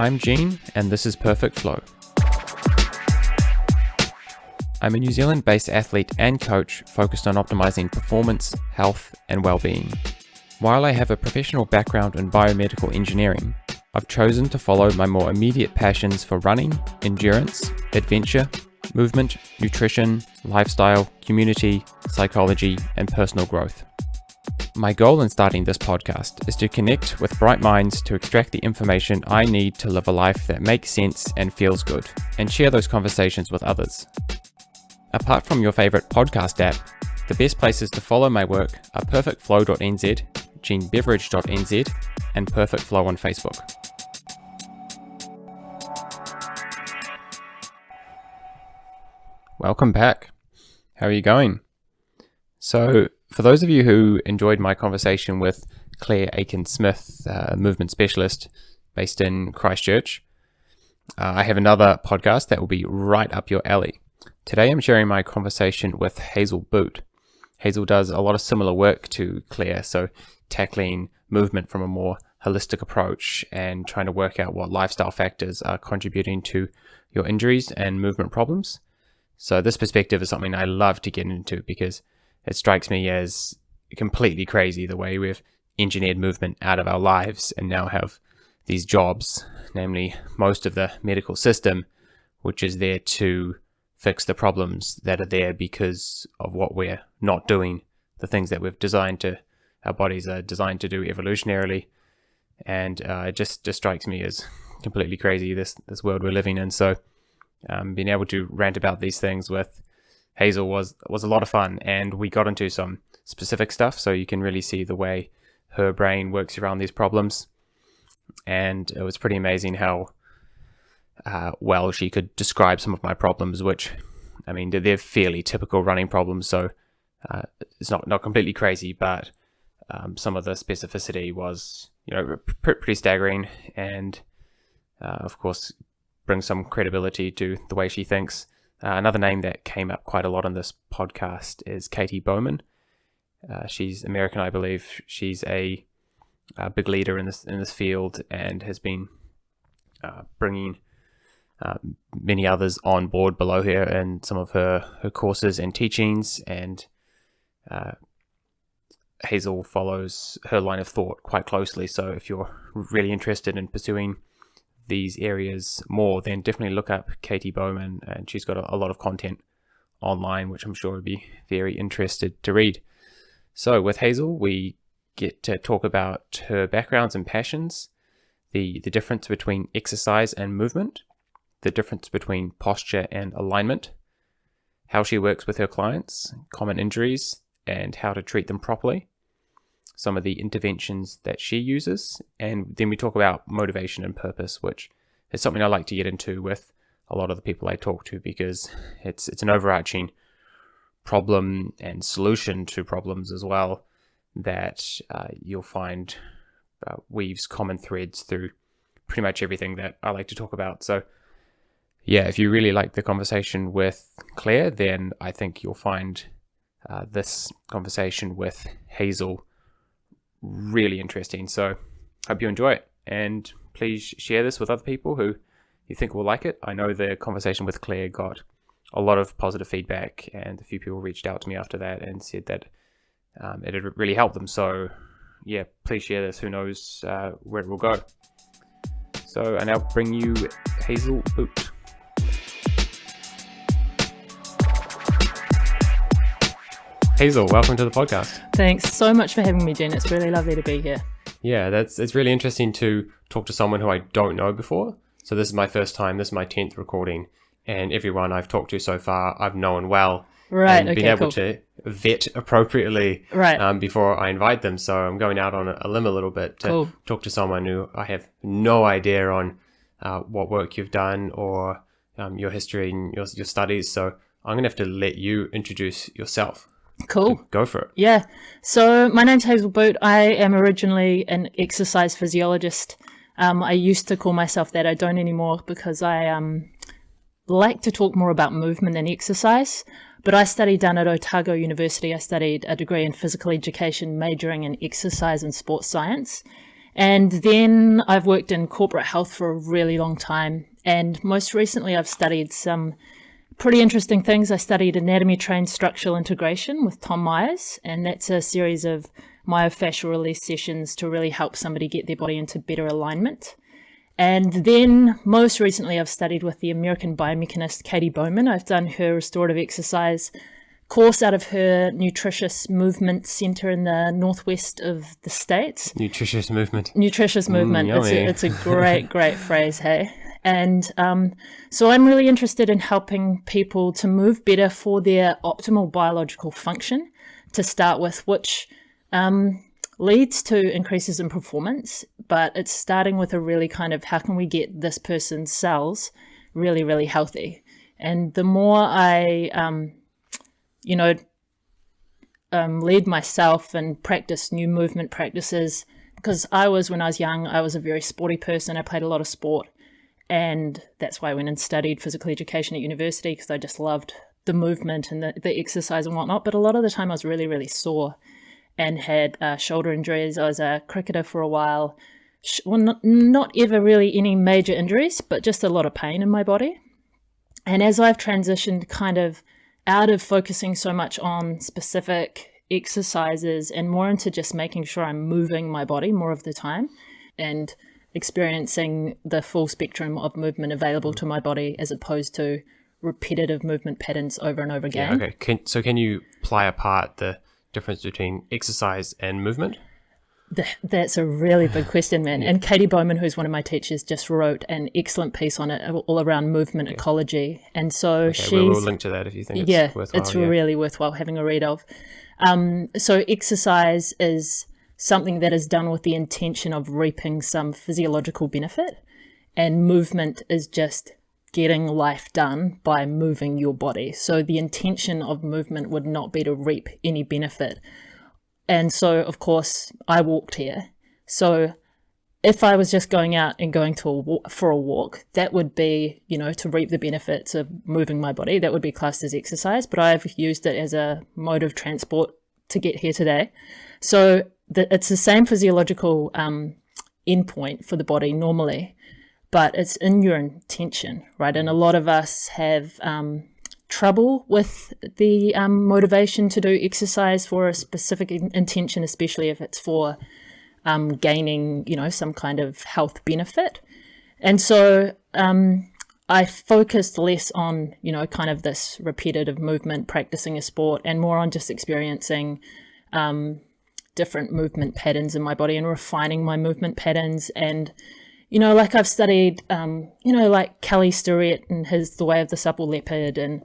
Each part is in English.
I'm Gene, and this is Perfect Flow. I'm a New Zealand-based athlete and coach focused on optimizing performance, health, and well-being. While I have a professional background in biomedical engineering, I've chosen to follow my more immediate passions for running, endurance, adventure, movement, nutrition, lifestyle, community, psychology, and personal growth. My goal in starting this podcast is to connect with bright minds to extract the information I need to live a life that makes sense and feels good, and share those conversations with others. Apart from your favorite podcast app, the best places to follow my work are perfectflow.nz, beveridge.nz, and Perfect Flow on Facebook. Welcome back. How are you going? So, for those of you who enjoyed my conversation with Claire Aiken-Smith, movement specialist based in Christchurch, I have another podcast that will be right up your alley. Today I'm sharing my conversation with Hazel Boot. Hazel does a lot of similar work to Claire, so tackling movement from a more holistic approach and trying to work out what lifestyle factors are contributing to your injuries and movement problems. So this perspective is something I love to get into because it strikes me as completely crazy the way we've engineered movement out of our lives and now have these jobs, namely most of the medical system, which is there to fix the problems that are there because of what we're not doing, the things that our bodies are designed to do evolutionarily. And it just strikes me as completely crazy, this world we're living in. So being able to rant about these things with Hazel was a lot of fun, and we got into some specific stuff, so you can really see the way her brain works around these problems. And it was pretty amazing how well she could describe some of my problems, which, I mean, they're fairly typical running problems, so it's not completely crazy, but some of the specificity was, pretty staggering, and of course brings some credibility to the way she thinks. Another name that came up quite a lot on this podcast is Katy Bowman. She's American, I believe. She's a big leader in this field and has been bringing many others on board below her in some of her courses and teachings. And Hazel follows her line of thought quite closely. So if you're really interested in pursuing these areas more, then definitely look up Katy Bowman, and she's got a lot of content online which I'm sure would be very interested to read. So with Hazel, we get to talk about her backgrounds and passions, the difference between exercise and movement, the difference between posture and alignment, how she works with her clients, common injuries and how to treat them properly, some of the interventions that she uses, and then we talk about motivation and purpose, which is something I like to get into with a lot of the people I talk to because it's an overarching problem and solution to problems as well that you'll find weaves common threads through pretty much everything that I like to talk about. So yeah, if you really like the conversation with Claire, then I think you'll find this conversation with Hazel really interesting. So hope you enjoy it, and please share this with other people who you think will like it. I know the conversation with Claire got a lot of positive feedback, and a few people reached out to me after that and said that it had really helped them. So yeah, please share this. Who knows where it will go. So I now bring you Hazel Boot. Hazel, welcome to the podcast. Thanks so much for having me, Jen. It's really lovely to be here. Yeah, it's really interesting to talk to someone who I don't know before. So this is my first time. This is my 10th recording, and everyone I've talked to so far I've known well. Right, and been able to vet appropriately before I invite them. So I'm going out on a limb a little bit to talk to someone who I have no idea on what work you've done or your history and your studies. So I'm going to have to let you introduce yourself. Cool. Go for it. Yeah. So my name's Hazel Boot. I am originally an exercise physiologist. I used to call myself that. I don't anymore because I like to talk more about movement than exercise. But I studied down at Otago University. I studied a degree in physical education, majoring in exercise and sports science. And then I've worked in corporate health for a really long time. And most recently, I've studied some pretty interesting things. I studied anatomy trained structural integration with Tom Myers, and that's a series of myofascial release sessions to really help somebody get their body into better alignment. And then most recently, I've studied with the American biomechanist Katy Bowman. I've done her restorative exercise course out of her nutritious movement center in the northwest of the States. Nutritious movement. It's a great phrase, hey? And so I'm really interested in helping people to move better for their optimal biological function to start with, which leads to increases in performance, but it's starting with a really kind of how can we get this person's cells really, really healthy. And the more I lead myself and practice new movement practices, because when I was young, I was a very sporty person. I played a lot of sport, and that's why I went and studied physical education at university, because I just loved the movement and the exercise and whatnot. But a lot of the time I was really, really sore and had shoulder injuries. I was a cricketer for a while. Not ever really any major injuries, but just a lot of pain in my body. And as I've transitioned kind of out of focusing so much on specific exercises and more into just making sure I'm moving my body more of the time and experiencing the full spectrum of movement available to my body as opposed to repetitive movement patterns over and over again. Yeah, okay. Can you play apart the difference between exercise and movement? That's a really big question, man. Yeah. And Katy Bowman, who's one of my teachers, just wrote an excellent piece on it all around movement ecology. And so we'll link to that if you think it's worthwhile. It's really worthwhile having a read of. So exercise is something that is done with the intention of reaping some physiological benefit, and movement is just getting life done by moving your body. So the intention of movement would not be to reap any benefit. And so, of course, I walked here. So if I was just going out and going for a walk, that would be, to reap the benefits of moving my body. That would be classed as exercise, but I've used it as a mode of transport to get here today. So it's the same physiological endpoint for the body normally, but it's in your intention, right? And a lot of us have trouble with the motivation to do exercise for a specific intention, especially if it's for gaining, some kind of health benefit. And so I focused less on, kind of this repetitive movement, practicing a sport, and more on just experiencing different movement patterns in my body and refining my movement patterns. And like I've studied, like Kelly Starrett and The Way of the Supple Leopard, and,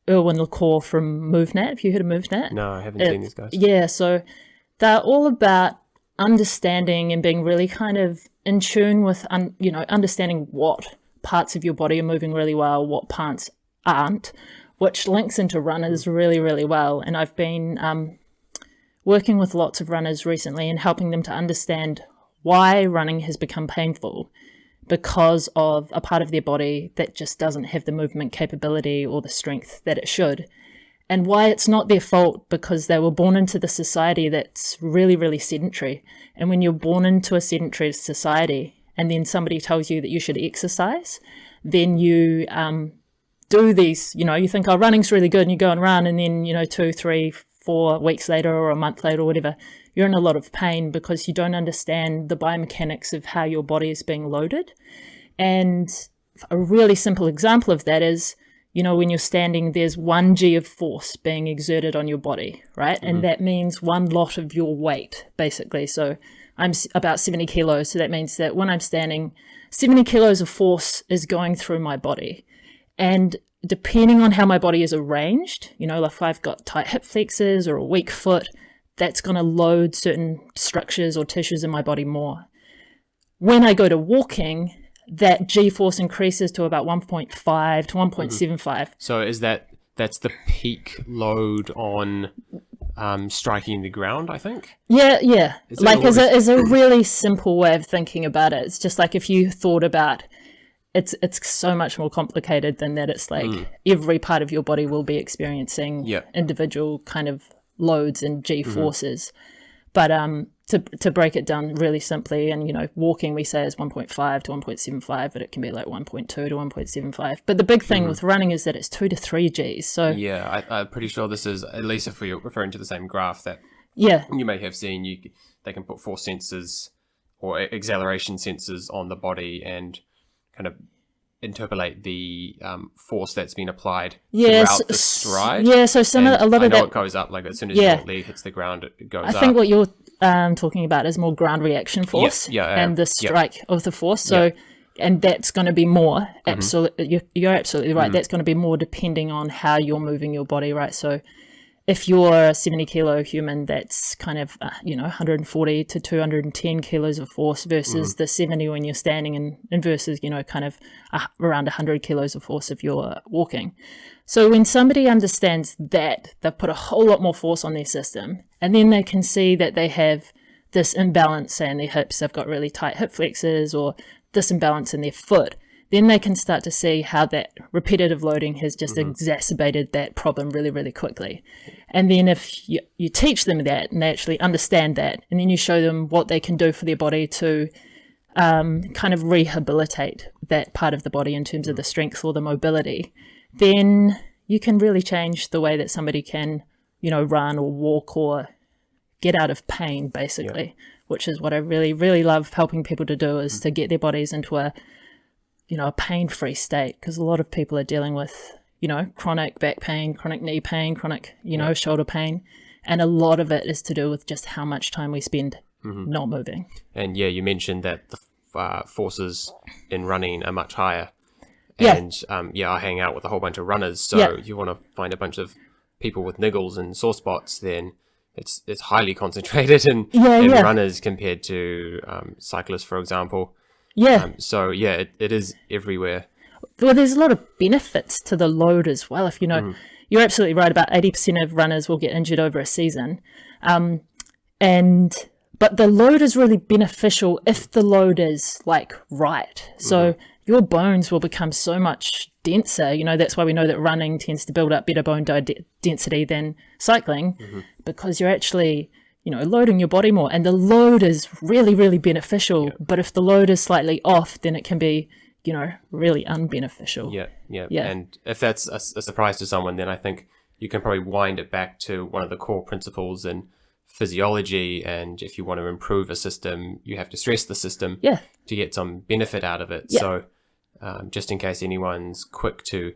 Erwin LaCour from MoveNat. Have you heard of MoveNat? No, I haven't seen these guys. Yeah, so they're all about understanding and being really kind of in tune with, understanding what parts of your body are moving really well, what parts aren't, which links into runners really, really well. And I've been working with lots of runners recently and helping them to understand why running has become painful, because of a part of their body that just doesn't have the movement capability or the strength that it should, and why it's not their fault, because they were born into the society that's really, really sedentary. And when you're born into a sedentary society and then somebody tells you that you should exercise, then you do these, you think, oh, running's really good, and you go and run, and then, 2, 3, 4 weeks later or a month later or whatever, you're in a lot of pain because you don't understand the biomechanics of how your body is being loaded. And a really simple example of that is, when you're standing, there's 1 G of force being exerted on your body, right? Mm-hmm. And that means one lot of your weight, basically. So I'm about 70 kilos. So that means that when I'm standing, 70 kilos of force is going through my body. And depending on how my body is arranged, like if I've got tight hip flexors or a weak foot, that's going to load certain structures or tissues in my body more. When I go to walking, that G-force increases to about 1.5 to 1.75. So that's the peak load on striking the ground, I think? Yeah. As a really simple way of thinking about it, it's just like if you thought about it's so much more complicated than that. It's like every part of your body will be experiencing individual kind of loads and G forces. But to break it down really simply, and walking we say is 1.5 to 1.75, but it can be like 1.2 to 1.75. But the big thing with running is that it's 2 to 3 Gs. So yeah, I'm pretty sure this is, at least if we're referring to the same graph that you may have seen, they can put force sensors or acceleration sensors on the body and kind of interpolate the force that's been applied throughout the stride. Yeah, so a lot of that it goes up, like as soon as your leg hits the ground, it goes up. I think what you're talking about is more ground reaction force and the strike of the force. So, and that's going to be more, you're absolutely right. That's going to be more depending on how you're moving your body, right? So if you're a 70 kilo human, that's kind of, 140 to 210 kilos of force versus the 70 when you're standing and versus, kind of around 100 kilos of force if you're walking. So when somebody understands that, they've put a whole lot more force on their system, and then they can see that they have this imbalance, say in their hips, they've got really tight hip flexors, or this imbalance in their foot, then they can start to see how that repetitive loading has just exacerbated that problem really, really quickly. And then if you teach them that and they actually understand that, and then you show them what they can do for their body to kind of rehabilitate that part of the body in terms of the strength or the mobility, then you can really change the way that somebody can, run or walk or get out of pain, basically, which is what I really, really love helping people to do, is to get their bodies into a pain-free state, because a lot of people are dealing with, chronic back pain, chronic knee pain, chronic, shoulder pain. And a lot of it is to do with just how much time we spend not moving. And you mentioned that the forces in running are much higher. And I hang out with a whole bunch of runners. So you want to find a bunch of people with niggles and sore spots, then it's highly concentrated in runners compared to cyclists, for example. It is everywhere. Well, there's a lot of benefits to the load as well. If you're absolutely right, about 80% of runners will get injured over a season. But the load is really beneficial if the load is right. So your bones will become so much denser. That's why we know that running tends to build up better bone density than cycling, because you're actually loading your body more, and the load is really, really beneficial. But if the load is slightly off, then it can be, really unbeneficial. And if that's a surprise to someone, then I think you can probably wind it back to one of the core principles in physiology. And if you want to improve a system, you have to stress the system to get some benefit out of it. So just in case anyone's quick to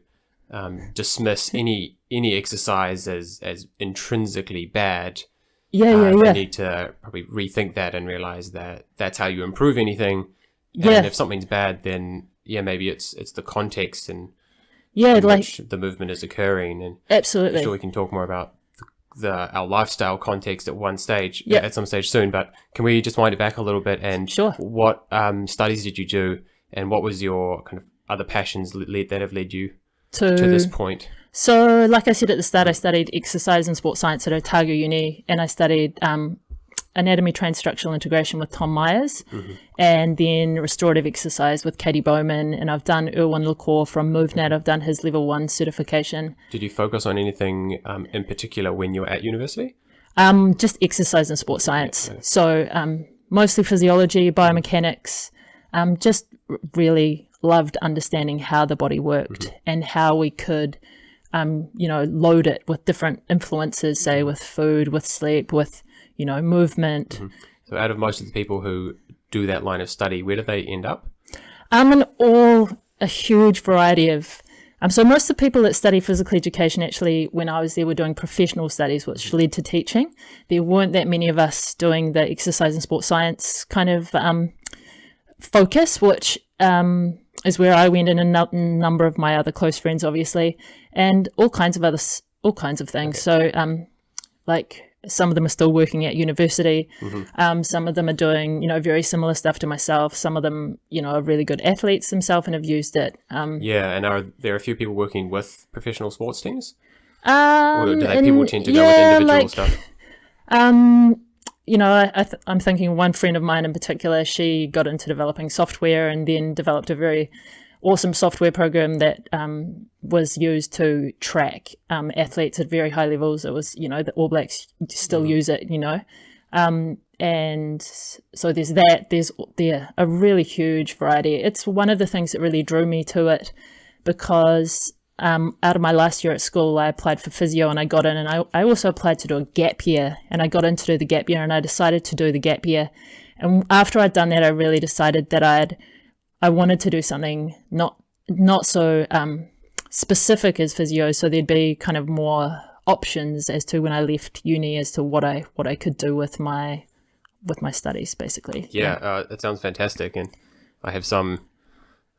dismiss any exercise as intrinsically bad, they need to probably rethink that and realize that that's how you improve anything. And if something's bad, then maybe it's the context and in which the movement is occurring. And absolutely, I'm sure we can talk more about our lifestyle context at some stage soon. But can we just wind it back a little bit? And what studies did you do, and what was your kind of other passions that have led you to this point? So, like I said at the start, I studied exercise and sports science at Otago Uni, and I studied anatomy trained structural integration with Tom Myers, and then restorative exercise with Katy Bowman, and I've done Erwin LaCour from MoveNet. I've done his level 1 certification. Did you focus on anything in particular when you were at university? Just exercise and sports science. So mostly physiology, biomechanics, just really loved understanding how the body worked and how we could load it with different influences, say with food, with sleep, with, movement. So out of most of the people who do that line of study, where do they end up? A huge variety of, so most of the people that study physical education, actually, when I was there, were doing professional studies, which led to teaching. There weren't that many of us doing the exercise and sports science kind of focus, which is where I went, and a number of my other close friends, obviously, and all kinds of things. So, some of them are still working at university. Some of them are doing, very similar stuff to myself. Some of them, are really good athletes themselves and have used it. And are there a few people working with professional sports teams? Or do people tend to go with individual stuff? I'm thinking one friend of mine in particular, she got into developing software and then developed a very awesome software program that was used to track athletes at very high levels. It was, the All Blacks still use it, and so there's that. There's a really huge variety. It's one of the things that really drew me to it, because out of my last year at school, I applied for physio and I got in, and I also applied to do a gap year, and I got in to do the gap year, and I decided to do the gap year. And after I'd done that, I really decided that I wanted to do something not so specific as physio, so there'd be kind of more options as to when I left uni as to what I could do with my studies, basically. Yeah, that sounds fantastic, and I have some,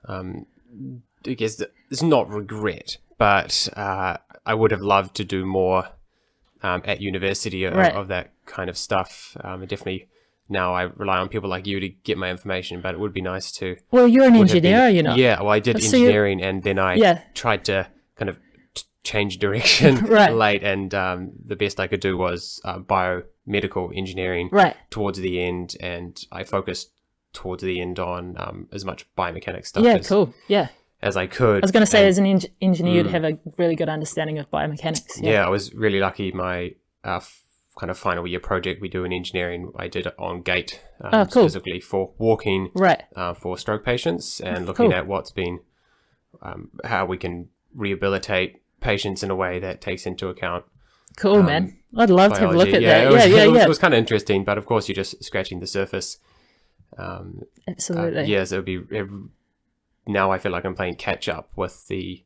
I guess it's not regret, but I would have loved to do more at university of that kind of stuff. Definitely now I rely on people like you to get my information, but it would be nice to... Well, you're an engineer, you know. Yeah, well, I did engineering, and then I tried to kind of change direction late, and the best I could do was biomedical engineering towards the end, and I focused towards the end on as much biomechanics stuff as I could. I was going to say, as an engineer, you'd have a really good understanding of biomechanics. Yeah, I was really lucky. My kind of final year project we do in engineering, I did it on gait, specifically for walking for stroke patients, and looking at what's been, how we can rehabilitate patients in a way that takes into account man. I'd love to have a look at that. It was kind of interesting, but of course you're just scratching the surface. Absolutely. So it'd be... now I feel like I'm playing catch up with the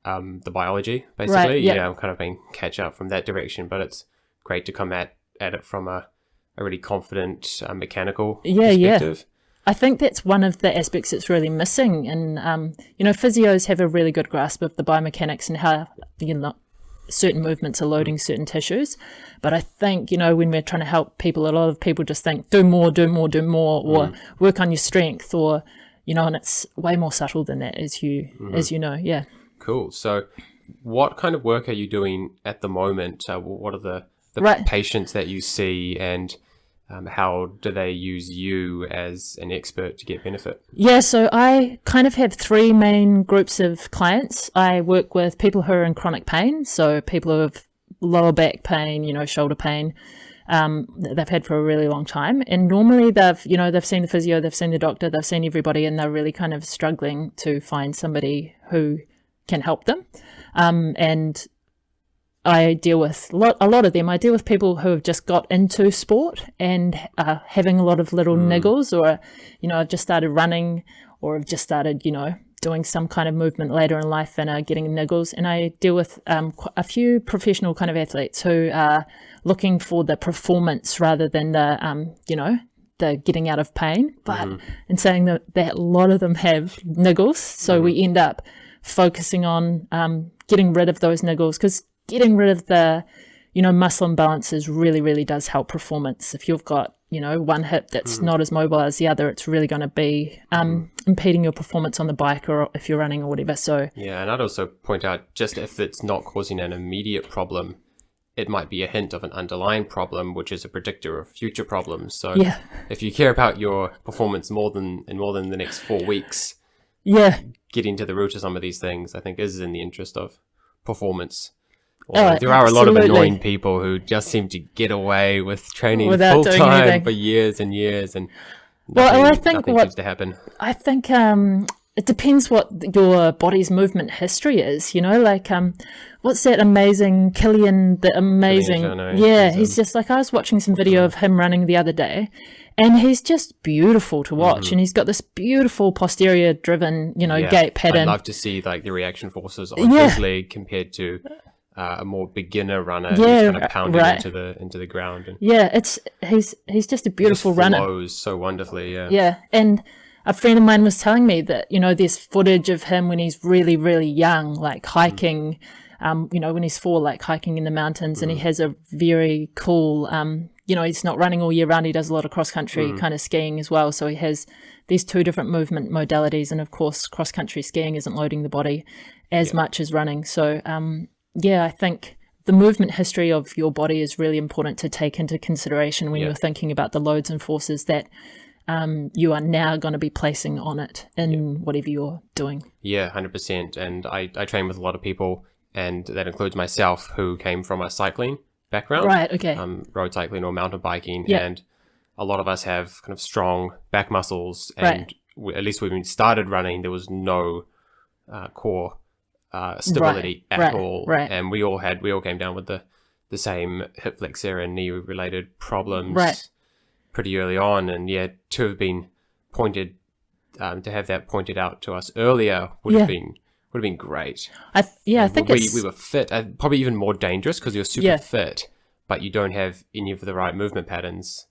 biology, basically. I'm kind of playing catch up from that direction, but it's great to come at it from a really confident mechanical perspective. I think that's one of the aspects that's really missing, and physios have a really good grasp of the biomechanics and how certain movements are loading certain tissues. But I think, when we're trying to help people, a lot of people just think do more, or work on your strength, or and it's way more subtle than that, as you know. Yeah. Cool. So what kind of work are you doing at the moment? What are the patients that you see, and how do they use you as an expert to get benefit? Yeah, so I kind of have three main groups of clients. I work with people who are in chronic pain, so people who have lower back pain, shoulder pain, they've had for a really long time, and normally they've seen the physio, they've seen the doctor, they've seen everybody, and they're really kind of struggling to find somebody who can help them. And I deal with a lot of them. I deal with people who have just got into sport and are having a lot of little niggles, or have just started running, or have just started doing some kind of movement later in life and are getting niggles. And I deal with a few professional kind of athletes who are looking for the performance rather than the getting out of pain. But in saying that a lot of them have niggles, so we end up focusing on getting rid of those niggles, because getting rid of the muscle imbalances really, really does help performance. If you've got one hip that's not as mobile as the other, it's really going to be impeding your performance on the bike, or if you're running or whatever. So and I'd also point out, just if it's not causing an immediate problem, it might be a hint of an underlying problem, which is a predictor of future problems. So if you care about your performance more than the next 4 weeks, getting to the root of some of these things, I think, is in the interest of performance. There are a lot of annoying people who just seem to get away with training full time for years and years, and nothing seems to happen. I think it depends what your body's movement history is. What's that amazing Killian? The amazing, he's just like, I was watching some video of him running the other day, and he's just beautiful to watch, and he's got this beautiful posterior driven, gait pattern. I'd love to see the reaction forces on his leg compared to a more beginner runner who's kind of pounding into the ground. And he's just a beautiful runner. Flows so wonderfully. And a friend of mine was telling me that there's footage of him when he's really, really young, like hiking. When he's 4, like hiking in the mountains, and he has a very cool. He's not running all year round. He does a lot of cross country kind of skiing as well. So he has these 2 different movement modalities, and of course, cross country skiing isn't loading the body as much as running. So I think the movement history of your body is really important to take into consideration when you're thinking about the loads and forces that you are now going to be placing on it in whatever you're doing. Yeah, 100%. And I train with a lot of people, and that includes myself, who came from a cycling background. Right, okay. Road cycling or mountain biking. Yeah. And a lot of us have kind of strong back muscles. And at least when we started running, there was no core stability at all. Right. And we all came down with the same hip flexor and knee related problems pretty early on. And to have been pointed, to have that pointed out to us earlier would have been great. I think we were fit, probably even more dangerous because you're super fit, but you don't have any of the right movement patterns,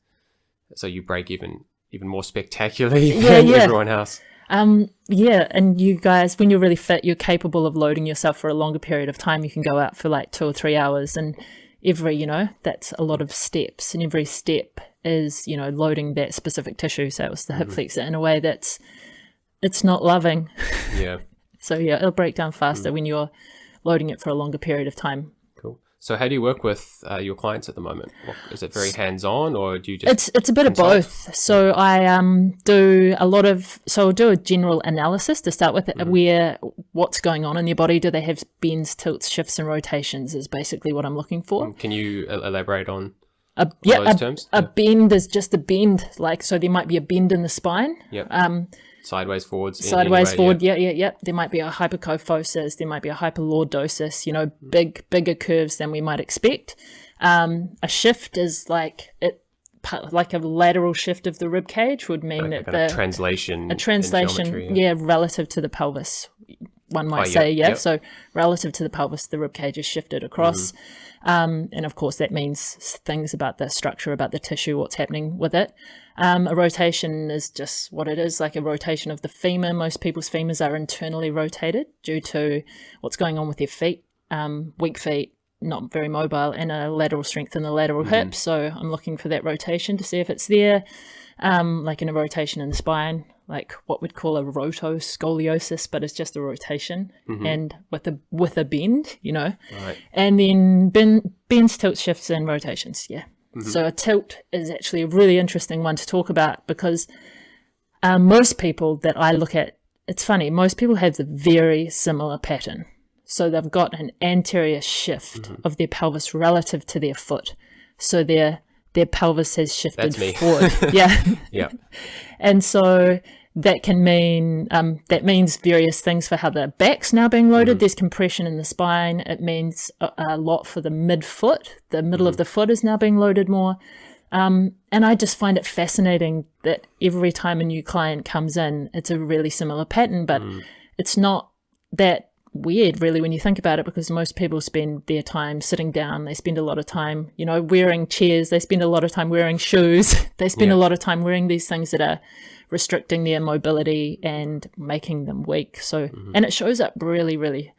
so you break even more spectacularly than everyone else. And you guys, when you're really fit, you're capable of loading yourself for a longer period of time. You can go out for like 2 or 3 hours, and that's a lot of steps, and every step is, loading that specific tissue. So it was the hip flexor in a way it's not loving. Yeah. So it'll break down faster when you're loading it for a longer period of time. Cool. So how do you work with your clients at the moment? Is it very hands-on, or do you just It's a bit consult? of both. So I do I'll do a general analysis to start with, where what's going on in their body. Do they have bends, tilts, shifts, and rotations is basically what I'm looking for. Can you elaborate on those terms? A bend is just a bend, so there might be a bend in the spine. Yep. Sideways, forwards. Forward. Yeah. There might be a hyperkyphosis. There might be a hyperlordosis. Bigger curves than we might expect. A shift is like a lateral shift of the rib cage would mean that a translation, relative to the pelvis. One might say. So relative to the pelvis, the rib cage is shifted across. And of course, that means things about the structure, about the tissue, what's happening with it. A rotation is just what it is, like a rotation of the femur. Most people's femurs are internally rotated due to what's going on with their feet. Weak feet, not very mobile, and a lateral strength in the lateral hip. So I'm looking for that rotation to see if it's there. Like in a rotation in the spine, like what we'd call a rotoscoliosis, but it's just a rotation and with a bend, Right. And then bends, tilts, shifts, and rotations. Yeah. So a tilt is actually a really interesting one to talk about, because most people that I look at, it's funny, most people have a very similar pattern. So they've got an anterior shift of their pelvis relative to their foot. So their pelvis has shifted forward. Yeah. And so that can mean, that means various things for how the back's now being loaded. There's compression in the spine. It means a lot for the midfoot. The middle of the foot is now being loaded more. And I just find it fascinating that every time a new client comes in, it's a really similar pattern, but it's not that weird really when you think about it, because most people spend their time sitting down. They spend a lot of time, wearing chairs. They spend a lot of time wearing shoes. They spend a lot of time wearing these things that are restricting their mobility and making them weak. So, and it shows up really, really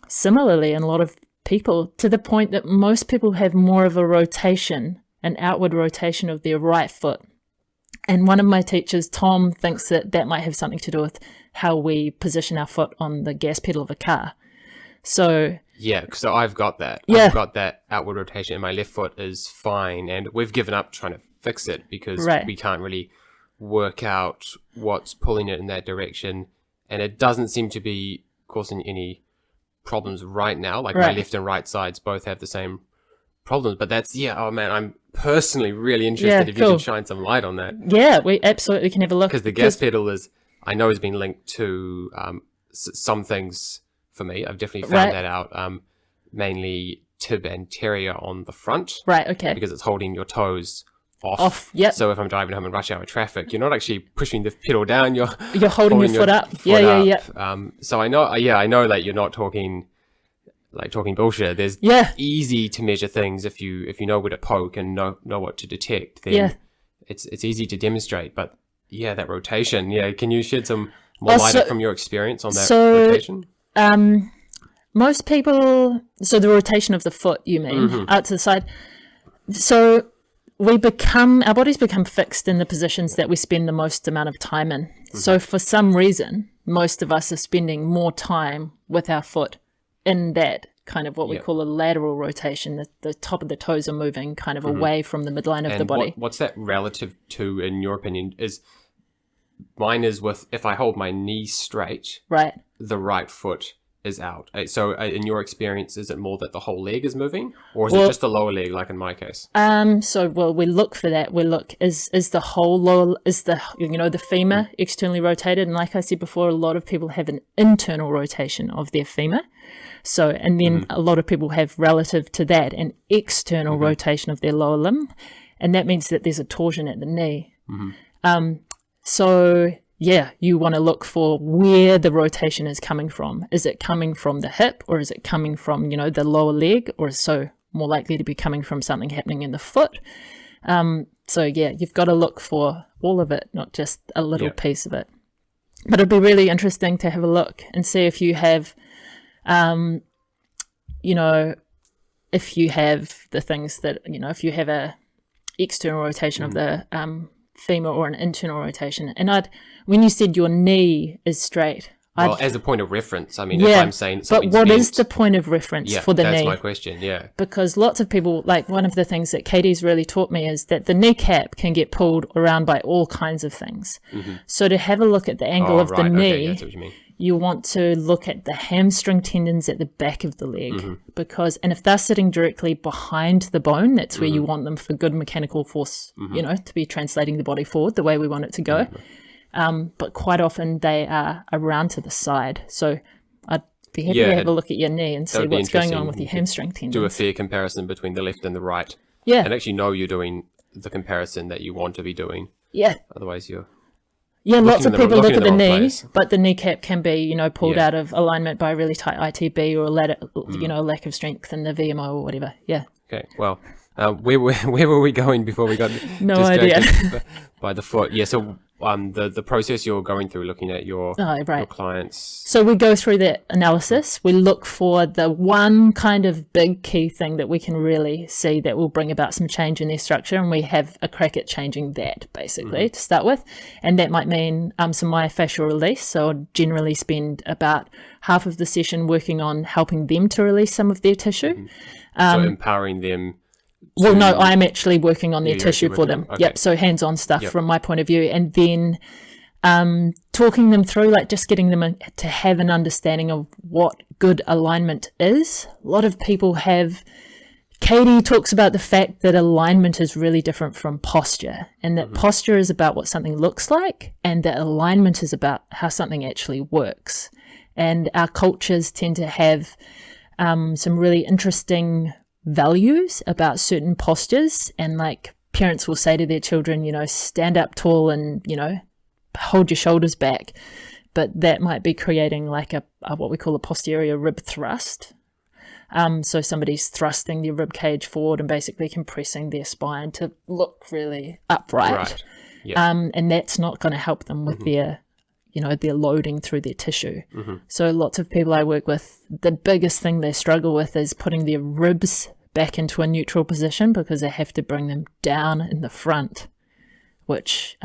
similarly in a lot of people, to the point that most people have more of a rotation, an outward rotation of their right foot. And one of my teachers, Tom, thinks that might have something to do with how we position our foot on the gas pedal of a car. So so I've got that. Yeah. I've got that outward rotation, and my left foot is fine. And we've given up trying to fix it because we can't really work out what's pulling it in that direction. And it doesn't seem to be causing any problems right now. Like my left and right sides both have the same problems. But that's, I'm personally really interested if you can shine some light on that. Yeah, we absolutely can have a look. Because the gas pedal I know has been linked to some things for me. I've definitely found that out. Mainly tib anterior on the front. Right, okay. Because it's holding your toes off. Yep. So if I'm driving home in rush hour traffic, you're not actually pushing the pedal down. You're holding your foot up. Yeah. So I know that you're not talking bullshit. There's easy to measure things if you know where to poke and know what to detect. Then it's easy to demonstrate. But that rotation. Yeah, can you shed some more light from your experience on that rotation? Most people. So the rotation of the foot, you mean, out to the side. So our bodies become fixed in the positions that we spend the most amount of time in. So for some reason, most of us are spending more time with our foot in that kind of what we call a lateral rotation. The top of the toes are moving kind of away from the midline of the body. What's that relative to, in your opinion? Mine is with, if I hold my knee straight, right, the right foot is out. So in your experience, is it more that the whole leg is moving, or is it just the lower leg, like in my case? We look for that. We look, is the whole lower, is the, the femur externally rotated? And like I said before, a lot of people have an internal rotation of their femur. So, and then a lot of people have, relative to that, an external rotation of their lower limb. And that means that there's a torsion at the knee. So yeah, you want to look for where the rotation is coming from. Is it coming from the hip, or is it coming from, the lower leg, or so more likely to be coming from something happening in the foot? So yeah, you've got to look for all of it, not just a little piece of it. But it'd be really interesting to have a look and see if you have, if you have the things that, if you have a external rotation of the femur or an internal rotation. And when you said your knee is straight, well, as a point of reference, I mean, if I'm saying something's but what is the point of reference for the knee? That's my question, Because lots of people, like one of the things that Katy's really taught me is that the kneecap can get pulled around by all kinds of things. So to have a look at the angle of the knee, that's what you mean. You want to look at the hamstring tendons at the back of the leg, and if they're sitting directly behind the bone, that's where you want them for good mechanical force, to be translating the body forward the way we want it to go. But quite often they are around to the side. So I'd be happy to have a look at your knee and see what's going on with your hamstring tendons. Do a fair comparison between the left and the right. Yeah. And actually know you're doing the comparison that you want to be doing. Yeah. Otherwise you're... Yeah, lots of people look at the knee, but the kneecap can be, pulled out of alignment by a really tight ITB or a lack of strength in the VMO or whatever. Yeah. Okay. Well, where were we going before we got no idea by the foot? Yeah. So the process you're going through, looking at your clients. So we go through that analysis. We look for the one kind of big key thing that we can really see that will bring about some change in their structure, and we have a crack at changing that basically to start with. And that might mean some myofascial release. So I'll generally spend about half of the session working on helping them to release some of their tissue. So empowering them. Well, no, I'm actually working on their tissue for them. Okay. Yep. So hands-on stuff from my point of view. And then talking them through, like just getting them to have an understanding of what good alignment is. A lot of people have... Katy talks about the fact that alignment is really different from posture, and that posture is about what something looks like, and that alignment is about how something actually works. And our cultures tend to have some really interesting values about certain postures, and like parents will say to their children, stand up tall and, hold your shoulders back, but that might be creating like a what we call a posterior rib thrust. So somebody's thrusting their rib cage forward and basically compressing their spine to look really upright. Right. Yep. And that's not going to help them with their their loading through their tissue. So lots of people I work with, the biggest thing they struggle with is putting their ribs back into a neutral position, because they have to bring them down in the front, which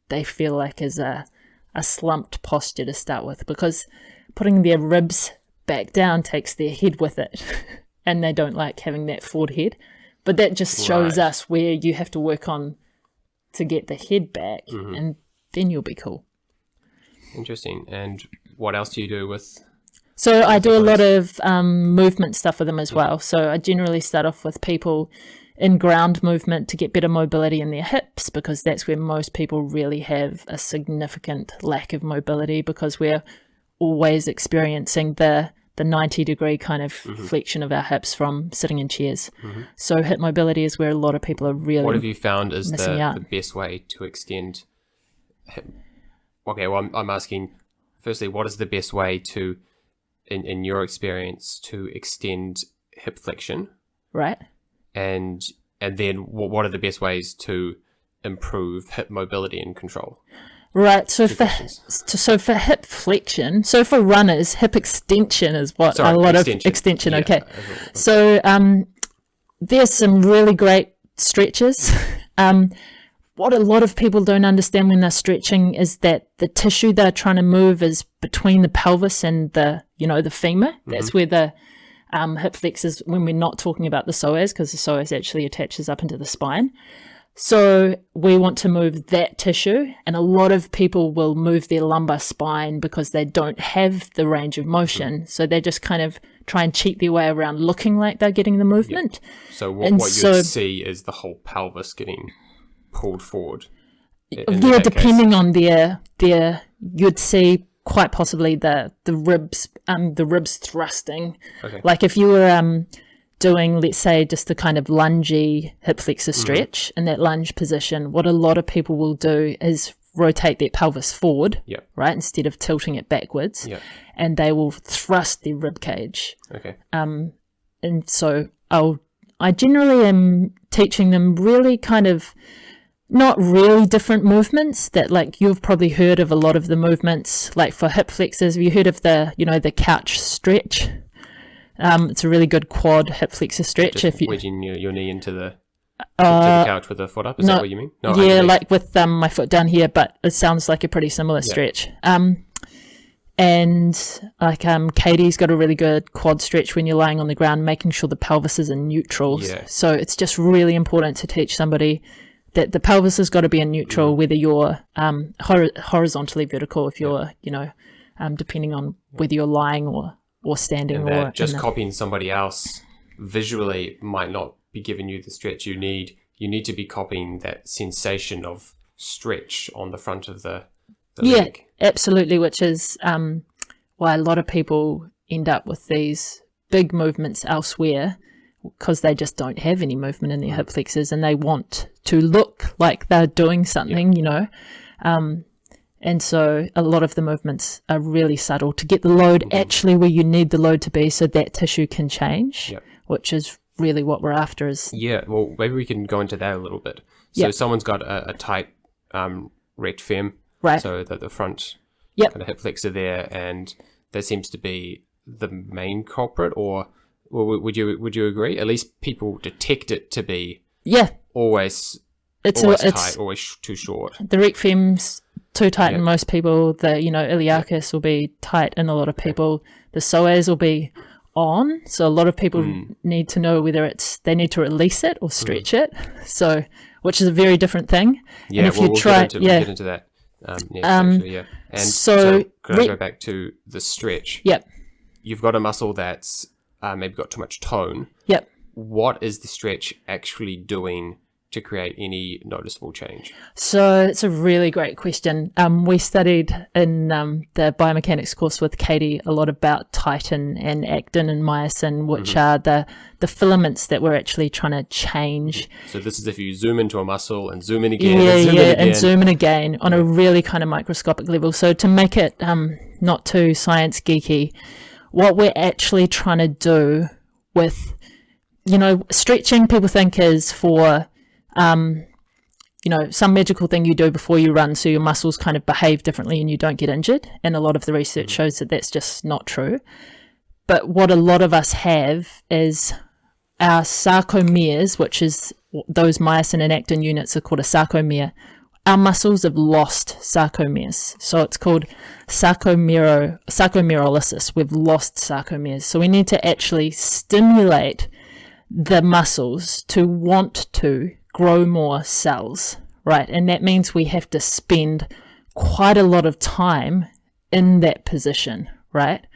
they feel like is a slumped posture to start with, because putting their ribs back down takes their head with it, and they don't like having that forward head. But that just shows us where you have to work on to get the head back, and then you'll be cool. Interesting. And what else do you do with... So I do a lot of movement stuff for them as well. So I generally start off with people in ground movement to get better mobility in their hips, because that's where most people really have a significant lack of mobility, because we're always experiencing the 90-degree kind of flexion of our hips from sitting in chairs. So hip mobility is where a lot of people are really... What have you found is the best way to extend hip? Okay, well, I'm asking, firstly, what is the best way to, in your experience, to extend hip flexion? Right. And then what are the best ways to improve hip mobility and control? Right. So for hip flexion, so for runners, hip extension is what extension. Yeah, okay. So there's some really great stretches. What a lot of people don't understand when they're stretching is that the tissue they're trying to move is between the pelvis and the femur. That's where the hip flexors, when we're not talking about the psoas, because the psoas actually attaches up into the spine. So we want to move that tissue, and a lot of people will move their lumbar spine because they don't have the range of motion. So they just kind of try and cheat their way around looking like they're getting the movement. So what you'd see is the whole pelvis getting pulled forward. Yeah, depending on their you'd see quite possibly the ribs thrusting. Okay. Like if you were doing, let's say, just the kind of lungy hip flexor stretch in that lunge position, what a lot of people will do is rotate their pelvis forward, right, instead of tilting it backwards, and they will thrust their rib cage. Okay. And so I generally am teaching them really kind of not really different movements that, like, you've probably heard of a lot of the movements, like for hip flexors. Have you heard of the couch stretch? It's a really good quad hip flexor stretch. Just if you wedging your knee into the couch with the foot up, is that what you mean? No, yeah, like with my foot down here, but it sounds like a pretty similar stretch. And like Katie's got a really good quad stretch when you're lying on the ground, making sure the pelvis is in neutral. Yeah. So it's just really important to teach somebody that the pelvis has got to be in neutral, whether you're horizontally vertical, if you're depending on whether you're lying or standing, and or just copying somebody else visually might not be giving you the stretch you need. You need to be copying that sensation of stretch on the front of the leg. Absolutely, which is why a lot of people end up with these big movements elsewhere, because they just don't have any movement in their hip flexors, and they want to look like they're doing something, and so a lot of the movements are really subtle to get the load actually where you need the load to be, so that tissue can change, which is really what we're after. Well, maybe we can go into that a little bit. So someone's got a tight rect fem, right? So the front kind of hip flexor there, and that seems to be the main culprit, or would you agree? At least people detect it to be always tight, always too short. The rect fem's too tight in most people. The iliacus will be tight in a lot of people. The psoas will be on, so a lot of people need to know whether they need to release it or stretch it. So, which is a very different thing. Yeah, and if we'll get into that. And so could I go back to the stretch? Yep. You've got a muscle that's maybe got too much tone. Yep. What is the stretch actually doing to create any noticeable change? So it's a really great question. We studied in the biomechanics course with Katy a lot about titin and actin and myosin, which are the filaments that we're actually trying to change. So this is if you zoom into a muscle and zoom in again, and zoom in again on a really kind of microscopic level. So to make it not too science geeky, what we're actually trying to do with, stretching, people think is for some magical thing you do before you run, so your muscles kind of behave differently and you don't get injured. And a lot of the research shows that that's just not true. But what a lot of us have is our sarcomeres, which is those myosin and actin units are called a sarcomere. Our muscles have lost sarcomeres. So it's called sarcomerolysis. We've lost sarcomeres. So we need to actually stimulate the muscles to want to grow more cells, right? And that means we have to spend quite a lot of time in that position, right,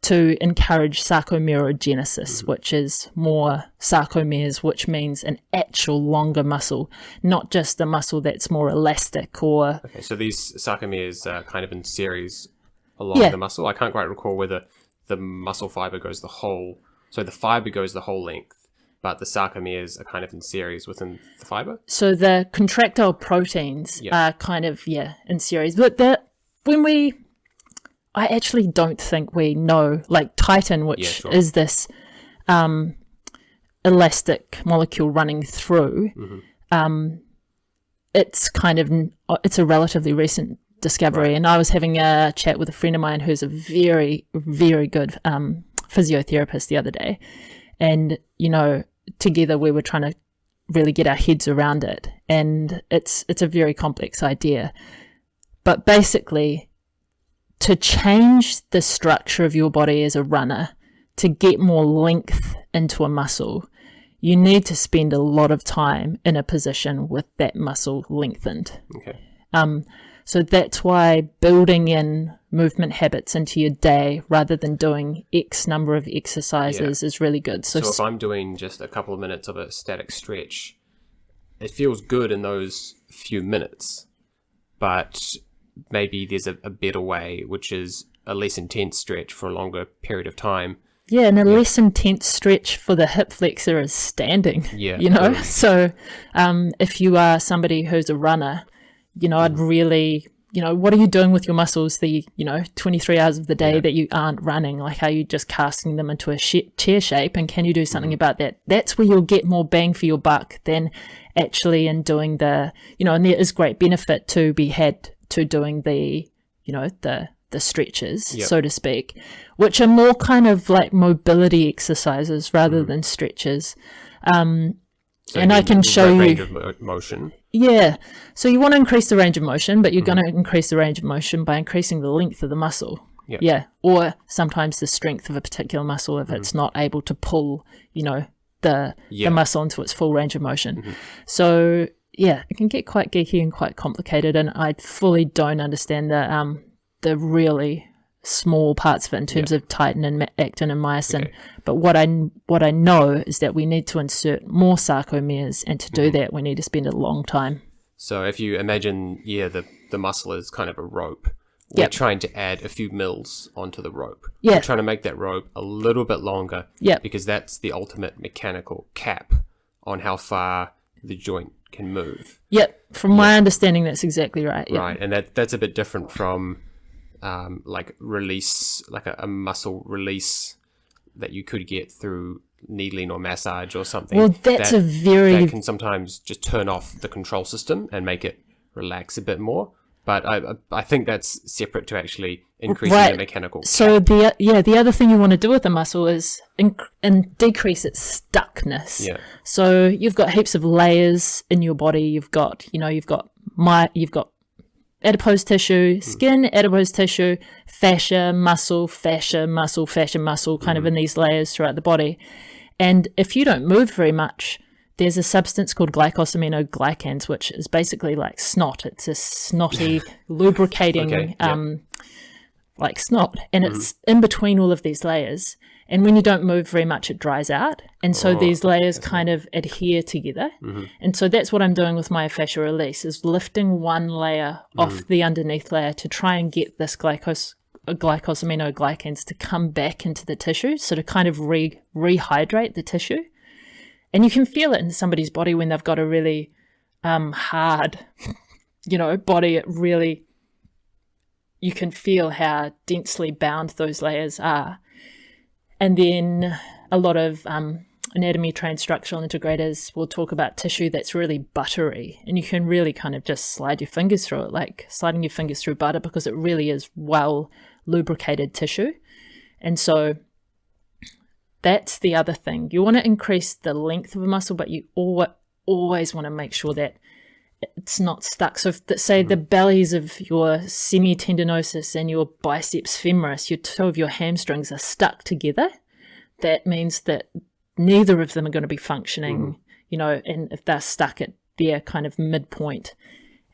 to encourage sarcomerogenesis, which is more sarcomeres, which means an actual longer muscle, not just a muscle that's more elastic or... Okay, so these sarcomeres are kind of in series along the muscle. I can't quite recall whether the muscle fiber goes the whole... So the fiber goes the whole length, but the sarcomeres are kind of in series within the fiber? So the contractile proteins are kind of, in series. But I actually don't think we know, like titin, which is this elastic molecule running through, it's a relatively recent discovery. Right. And I was having a chat with a friend of mine who's a very, very good physiotherapist the other day. And, together we were trying to really get our heads around it. And it's a very complex idea. But basically, to change the structure of your body as a runner, to get more length into a muscle, you need to spend a lot of time in a position with that muscle lengthened. Okay. So that's why building in movement habits into your day rather than doing X number of exercises is really good. So if I'm doing just a couple of minutes of a static stretch, it feels good in those few minutes, but maybe there's a better way, which is a less intense stretch for a longer period of time. Yeah, and a less intense stretch for the hip flexor is standing, you know? Totally. So if you are somebody who's a runner, you know, I'd really, you know, what are you doing with your muscles the, 23 hours of the day that you aren't running? Like, are you just casting them into a chair shape? And can you do something about that? That's where you'll get more bang for your buck than actually in doing the, and there is great benefit to be had to doing the, the stretches, so to speak, which are more kind of like mobility exercises rather than stretches. So and I can show you range of motion. Yeah. So you want to increase the range of motion, but you're going to increase the range of motion by increasing the length of the muscle. Yep. Yeah. Or sometimes the strength of a particular muscle if it's not able to pull, the muscle into its full range of motion. So yeah, it can get quite geeky and quite complicated, and I fully don't understand the really small parts of it in terms of titin and actin and myosin. But what I know is that we need to insert more sarcomeres, and to do that we need to spend a long time. So if you imagine, the muscle is kind of a rope. We're trying to add a few mils onto the rope. We're trying to make that rope a little bit longer because that's the ultimate mechanical cap on how far the joint can move. From my understanding, that's exactly right. Right, and that's a bit different from like a muscle release that you could get through needling or massage or something. Well, that can sometimes just turn off the control system and make it relax a bit more. But I think that's separate to actually increasing the mechanical cap. So the other thing you want to do with the muscle is decrease its stuckness. Yeah. So you've got heaps of layers in your body. You've got adipose tissue, skin, adipose tissue, fascia, muscle, fascia, muscle, kind of in these layers throughout the body. And if you don't move very much, there's a substance called glycosaminoglycans, which is basically like snot. It's a snotty, lubricating, like snot. And it's in between all of these layers. And when you don't move very much, it dries out. And so these layers kind of adhere together. And so that's what I'm doing with my fascia release, is lifting one layer off the underneath layer to try and get this glycosaminoglycans to come back into the tissue, so to kind of rehydrate the tissue. And you can feel it in somebody's body when they've got a really hard, body. It really, you can feel how densely bound those layers are. And then a lot of anatomy trained structural integrators will talk about tissue that's really buttery, and you can really kind of just slide your fingers through it, like sliding your fingers through butter, because it really is well lubricated tissue. And so that's the other thing. You want to increase the length of a muscle, but you always want to make sure that it's not stuck. So say the bellies of your semitendinosus and your biceps femoris, your two of your hamstrings are stuck together, that means that neither of them are going to be functioning, and if they're stuck at their kind of midpoint.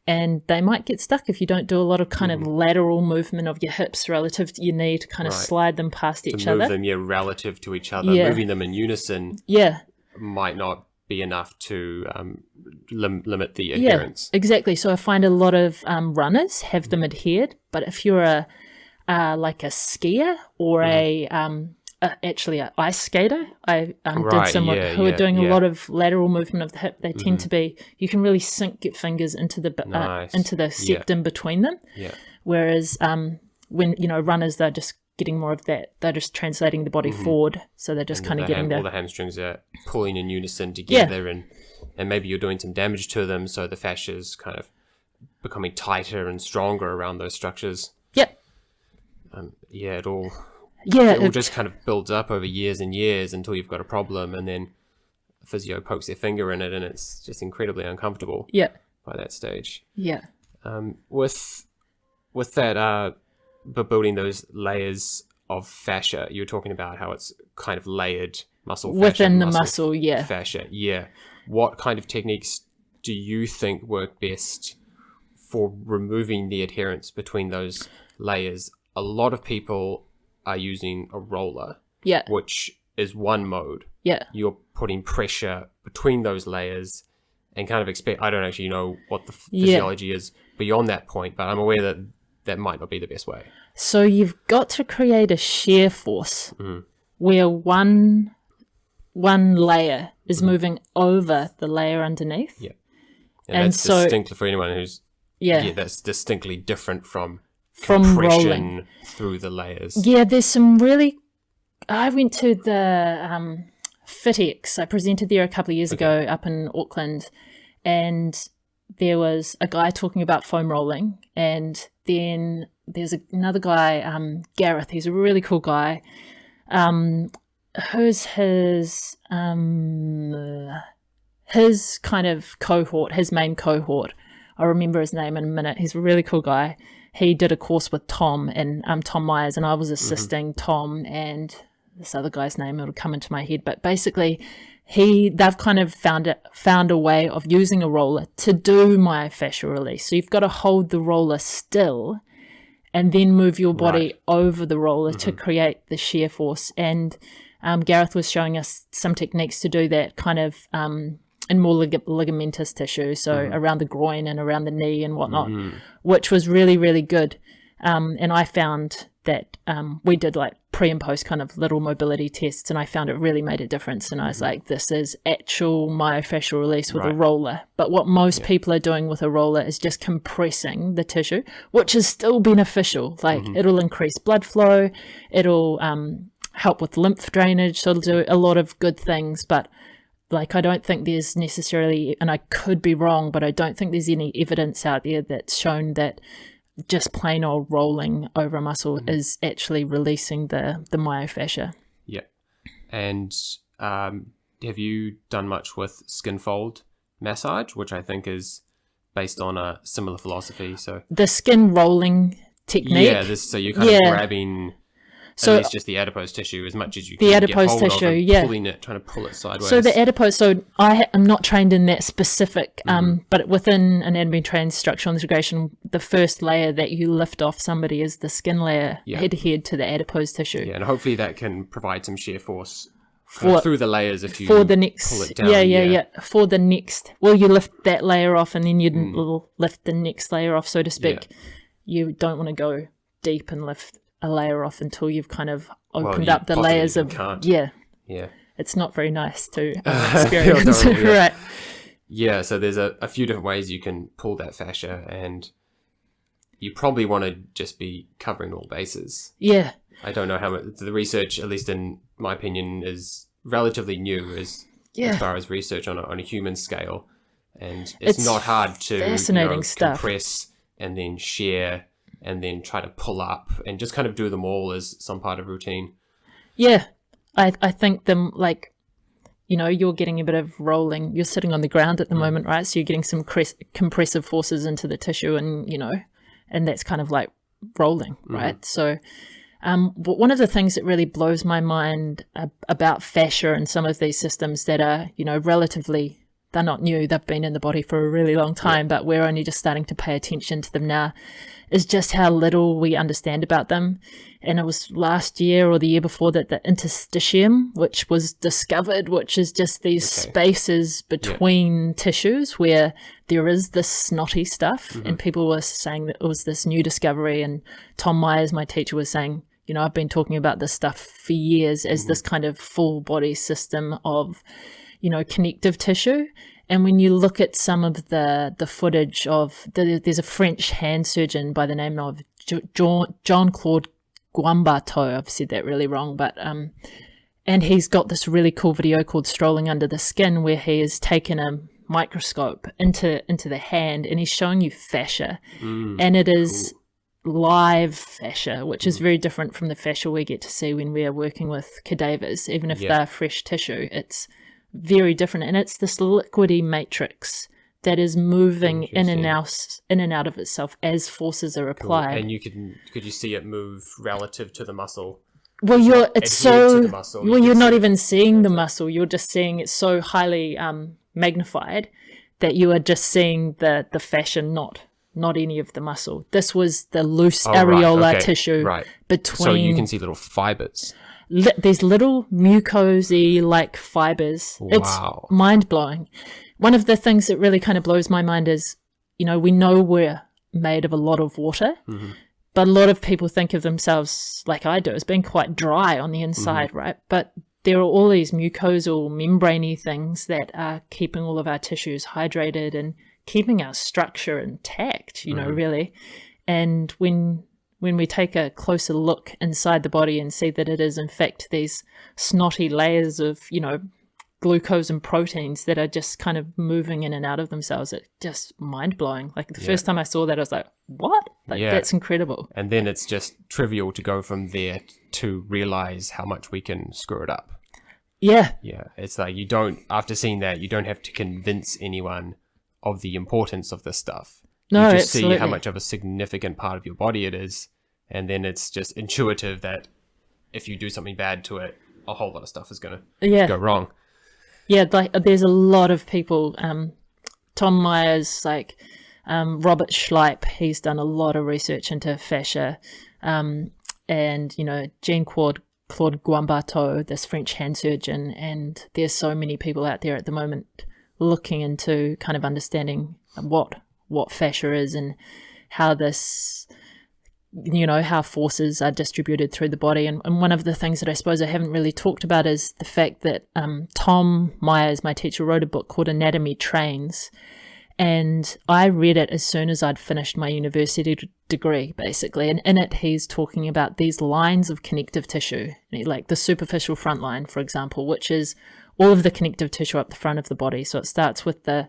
And they might get stuck if you don't do a lot of kind of lateral movement of your hips relative to your knee to kind of slide them past each other. To move them, relative to each other. Moving them in unison might not be enough to limit the adherence. Yeah, exactly. So I find a lot of runners have them adhered, but if you're like a skier or actually an ice skater, I did some work who are doing a lot of lateral movement of the hip. They tend to be, you can really sink your fingers into the septum between them. Yeah. Whereas when runners, they're just getting more of that. They're just translating the body forward, so they're just kind of getting all the hamstrings are pulling in unison together, and maybe you're doing some damage to them, so the fascia is kind of becoming tighter and stronger around those structures. Yep. It all just kind of builds up over years and years until you've got a problem, and then a physio pokes their finger in it, and it's just incredibly uncomfortable. By that stage. With that, but building those layers of fascia, you were talking about how it's kind of layered muscle within the muscle, yeah. fascia. Yeah. What kind of techniques do you think work best for removing the adherence between those layers? A lot of people are using a roller, Yeah. which is one mode. Yeah. You're putting pressure between those layers and kind of expect, I don't actually know what the physiology is beyond that point, but I'm aware that that might not be the best way. So you've got to create a shear force where one layer is moving over the layer underneath. Yeah. And that's so, distinct for anyone who's, that's distinctly different from compression rolling through the layers. Yeah, there's some really, I went to the FitX. I presented there a couple of years ago up in Auckland, and there was a guy talking about foam rolling, and then there's another guy, Gareth. He's a really cool guy. Who's his kind of cohort, his main cohort? I'll remember his name in a minute. He's a really cool guy. He did a course with Tom and Tom Myers, and I was assisting Tom and this other guy's name. It'll come into my head, but basically, they've kind of found a way of using a roller to do myofascial release. So you've got to hold the roller still, and then move your body over the roller to create the shear force. And Gareth was showing us some techniques to do that, kind of in more ligamentous tissue, so around the groin and around the knee and whatnot, which was really, really good. And I found that we did like pre and post kind of little mobility tests, and I found it really made a difference. And I was like, this is actual myofascial release with a roller. But what most people are doing with a roller is just compressing the tissue, which is still beneficial. Like it'll increase blood flow, it'll help with lymph drainage, so it'll do a lot of good things. But like, I don't think there's necessarily, and I could be wrong, but I don't think there's any evidence out there that's shown that just plain old rolling over a muscle is actually releasing the myofascia. Yeah. And have you done much with skin fold massage, which I think is based on a similar philosophy? So the skin rolling technique. Yeah, so you're kind of grabbing at least just the adipose tissue as much as you can. The adipose tissue, pulling it, trying to pull it sideways. So the adipose, I'm not trained in that specific, but within anatomy trained structural integration, the first layer that you lift off somebody is the skin layer, head to head to the adipose tissue. Yeah, and hopefully that can provide some shear force through the layers if you for the next, pull it down. For the next, you lift that layer off and then you lift the next layer off, so to speak. Yeah. You don't want to go deep and lift a layer off until you've kind of opened up the layers of it's not very nice to experience. Right. Yeah, so there's a few different ways you can pull that fascia, and you probably want to just be covering all bases. Yeah. I don't know how much the research, at least in my opinion, is relatively new as far as research on a human scale, and it's not hard to fascinating stuff. Compress and then shear and then try to pull up and just kind of do them all as some part of routine. Yeah. I think them, like, you're getting a bit of rolling. You're sitting on the ground at the moment, right? So you're getting some compressive forces into the tissue and, and that's kind of like rolling, right? So but one of the things that really blows my mind about fascia and some of these systems that are, relatively, they're not new, they've been in the body for a really long time, but we're only just starting to pay attention to them now, is just how little we understand about them. And it was last year or the year before that the interstitium, which was discovered, which is just these spaces between tissues where there is this snotty stuff. And people were saying that it was this new discovery. And Tom Myers, my teacher, was saying, I've been talking about this stuff for years as this kind of full body system of, connective tissue. And when you look at some of the footage of, there's a French hand surgeon by the name of Jean-Claude Guambateau, I've said that really wrong, but and he's got this really cool video called Strolling Under the Skin, where he has taken a microscope into the hand and he's showing you fascia, and it is live fascia, which is very different from the fascia we get to see when we are working with cadavers. Even if they're fresh tissue, it's very different, and it's this liquidy matrix that is moving in and out of itself as forces are applied. And could you see it move relative to the muscle Well, it's so, to the muscle. well, you're not even seeing the muscle. You're just seeing it so highly magnified that you are just seeing the fascia, not any of the muscle. This was the loose areolar tissue between. So you can see little fibers. These little mucosy like fibers. Wow. It's mind blowing. One of the things that really kind of blows my mind is, we know we're made of a lot of water. Mm-hmm. But a lot of people think of themselves, like I do, as being quite dry on the inside, right? But there are all these mucosal, membraney things that are keeping all of our tissues hydrated and keeping our structure intact, really. And when we take a closer look inside the body and see that it is, in fact, these snotty layers of, glucose and proteins that are just kind of moving in and out of themselves, it's just mind-blowing. Like the first time I saw that, I was like, what? That's incredible. And then it's just trivial to go from there to realize how much we can screw it up. Yeah. Yeah. It's like after seeing that, you don't have to convince anyone of the importance of this stuff. No, you just absolutely. see how much of a significant part of your body it is. And then it's just intuitive that if you do something bad to it, a whole lot of stuff is going to go wrong. Yeah, there's a lot of people, Tom Myers, Robert Schleip, he's done a lot of research into fascia, and, Jean-Claude Guambateau, this French hand surgeon, and there's so many people out there at the moment looking into kind of understanding what fascia is and how this, how forces are distributed through the body. And one of the things that I suppose I haven't really talked about is the fact that Tom Myers, my teacher, wrote a book called Anatomy Trains. And I read it as soon as I'd finished my university degree, basically. And in it, he's talking about these lines of connective tissue, like the superficial front line, for example, which is all of the connective tissue up the front of the body. So it starts with the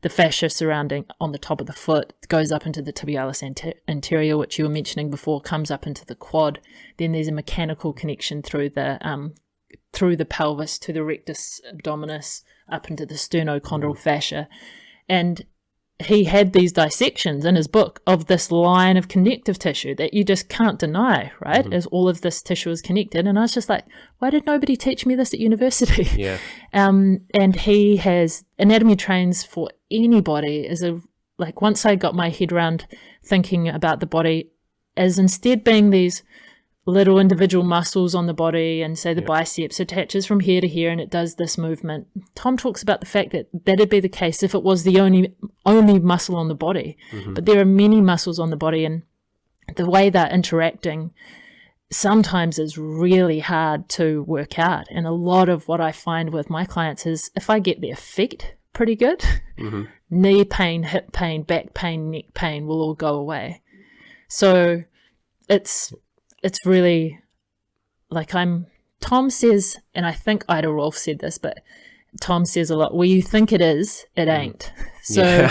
fascia surrounding on the top of the foot, goes up into the tibialis anterior, which you were mentioning before, comes up into the quad. Then there's a mechanical connection through the pelvis to the rectus abdominis, up into the sternocondral fascia. And he had these dissections in his book of this line of connective tissue that you just can't deny, right? Mm-hmm. As all of this tissue is connected. And I was just like, why did nobody teach me this at university? Yeah. And he has Anatomy Trains for anybody once I got my head around thinking about the body as instead being these little individual muscles on the body, and say the biceps attaches from here to here and it does this movement. Tom talks about the fact that that'd be the case if it was the only muscle on the body. Mm-hmm. But there are many muscles on the body, and the way they're interacting sometimes is really hard to work out. And a lot of what I find with my clients is if I get their feet pretty good, mm-hmm. knee pain, hip pain, back pain, neck pain will all go away. So it's really Tom says, and I think Ida Rolf said this, but Tom says a lot, where you think it is, it ain't. So,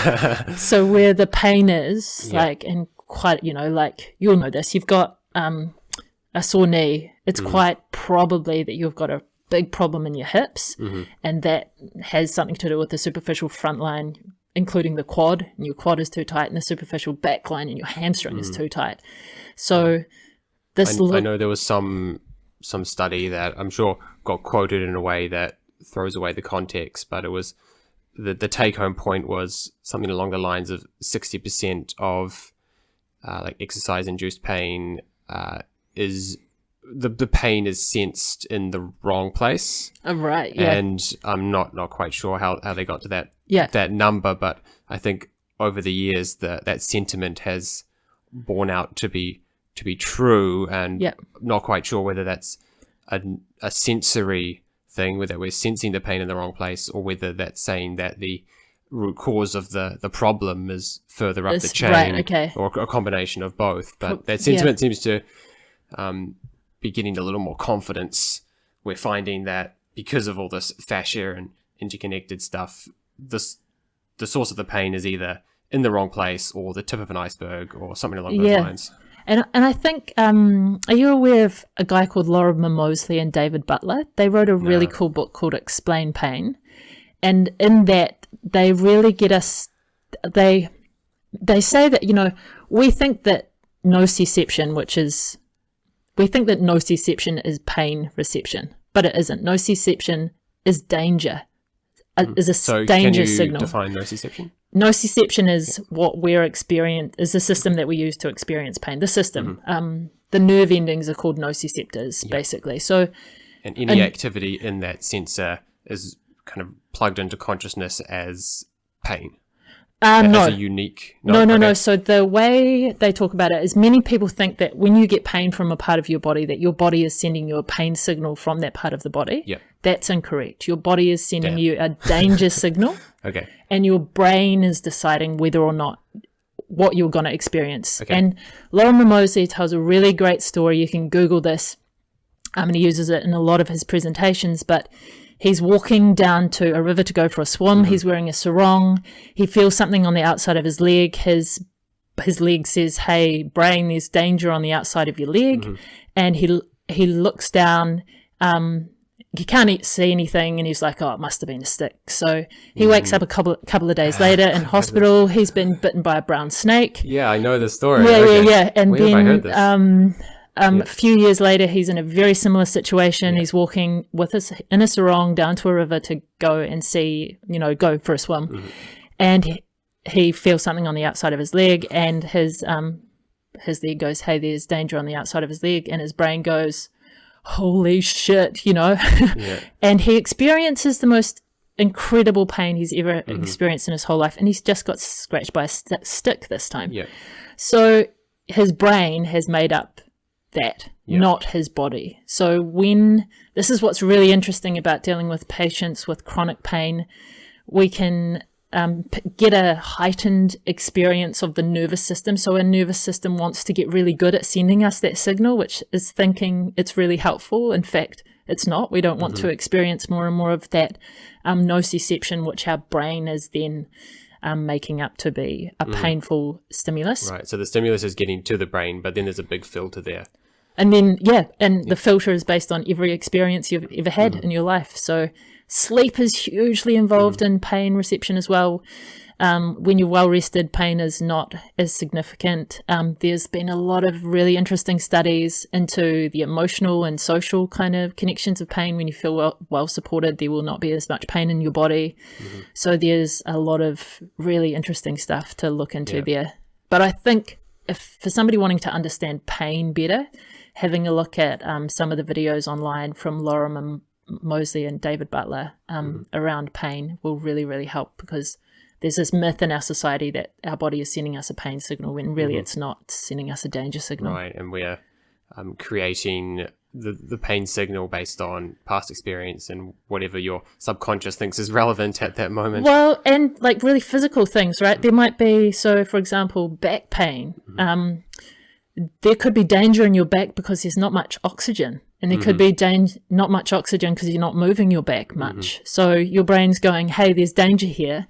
so where the pain is, and quite, you'll know this, you've got a sore knee, it's quite probably that you've got a big problem in your hips, mm-hmm. and that has something to do with the superficial front line, including the quad, and your quad is too tight, and the superficial back line and your hamstring is too tight. So I know there was some study that I'm sure got quoted in a way that throws away the context, but it was the take-home point was something along the lines of 60% of exercise-induced pain is the pain is sensed in the wrong place. Oh, right, yeah. And I'm not quite sure how they got to that number, but I think over the years that sentiment has borne out to be true, and not quite sure whether that's a sensory thing, whether we're sensing the pain in the wrong place, or whether that's saying that the root cause of the problem is further up the chain, right, okay. or a combination of both. But that sentiment seems to be getting a little more confidence. We're finding that because of all this fascia and interconnected stuff, the source of the pain is either in the wrong place or the tip of an iceberg or something along those lines. And I think, are you aware of a guy called Lorimer Moseley and David Butler? They wrote a really cool book called Explain Pain. And in that, they really get us, they say that, we think that nociception, which is we think that nociception is pain reception, but it isn't. Nociception is danger, is a danger signal. So can you define nociception? Nociception is what is the system that we use to experience pain. The system, the nerve endings are called nociceptors, basically. So, and any activity in that sensor is kind of plugged into consciousness as pain. No. As a unique... No. So the way they talk about it is many people think that when you get pain from a part of your body, that your body is sending you a pain signal from that part of the body. Yeah. That's incorrect. Your body is sending you a danger signal. Okay. And your brain is deciding whether or not what you're going to experience. Okay. And Lorimer Moseley tells a really great story. You can Google this. And he uses it in a lot of his presentations, but he's walking down to a river to go for a swim. He's wearing a sarong. He feels something on the outside of his leg. His leg says, "Hey, brain, there's danger on the outside of your leg." And he looks down. He can't see anything, and he's like, "Oh, it must have been a stick." So he wakes up a couple of days later in hospital. He's been bitten by a brown snake. Yeah, I know the story. Yeah. And where have I heard this? A few years later, he's in a very similar situation. He's walking in a sarong down to a river to go and go for a swim. And he feels something on the outside of his leg, and his leg goes, "Hey, there's danger on the outside of his leg." And his brain goes, "Holy shit," And he experiences the most incredible pain he's ever experienced in his whole life. And he's just got scratched by a stick this time. Yeah. So his brain has made up that, not his body. So this is what's really interesting about dealing with patients with chronic pain. We can get a heightened experience of the nervous system. So our nervous system wants to get really good at sending us that signal, which is thinking it's really helpful. In fact, it's not. We don't want to experience more and more of that nociception, which our brain is then making up to be a painful stimulus. Right. So the stimulus is getting to the brain, but then there's a big filter there. And then, the filter is based on every experience you've ever had in your life. So sleep is hugely involved in pain reception as well. When you're well rested, pain is not as significant. There's been a lot of really interesting studies into the emotional and social kind of connections of pain. When you feel well supported, there will not be as much pain in your body. So there's a lot of really interesting stuff to look into there. But I think for somebody wanting to understand pain better, having a look at some of the videos online from Lorimer Moseley and David Butler around pain will really, really help, because there's this myth in our society that our body is sending us a pain signal when really it's not sending us a danger signal. Right, and we're creating the pain signal based on past experience and whatever your subconscious thinks is relevant at that moment. Well, and like really physical things, right? There might be, so for example, back pain. There could be danger in your back because there's not much oxygen. And there could be not much oxygen because you're not moving your back much. So your brain's going, "Hey, there's danger here."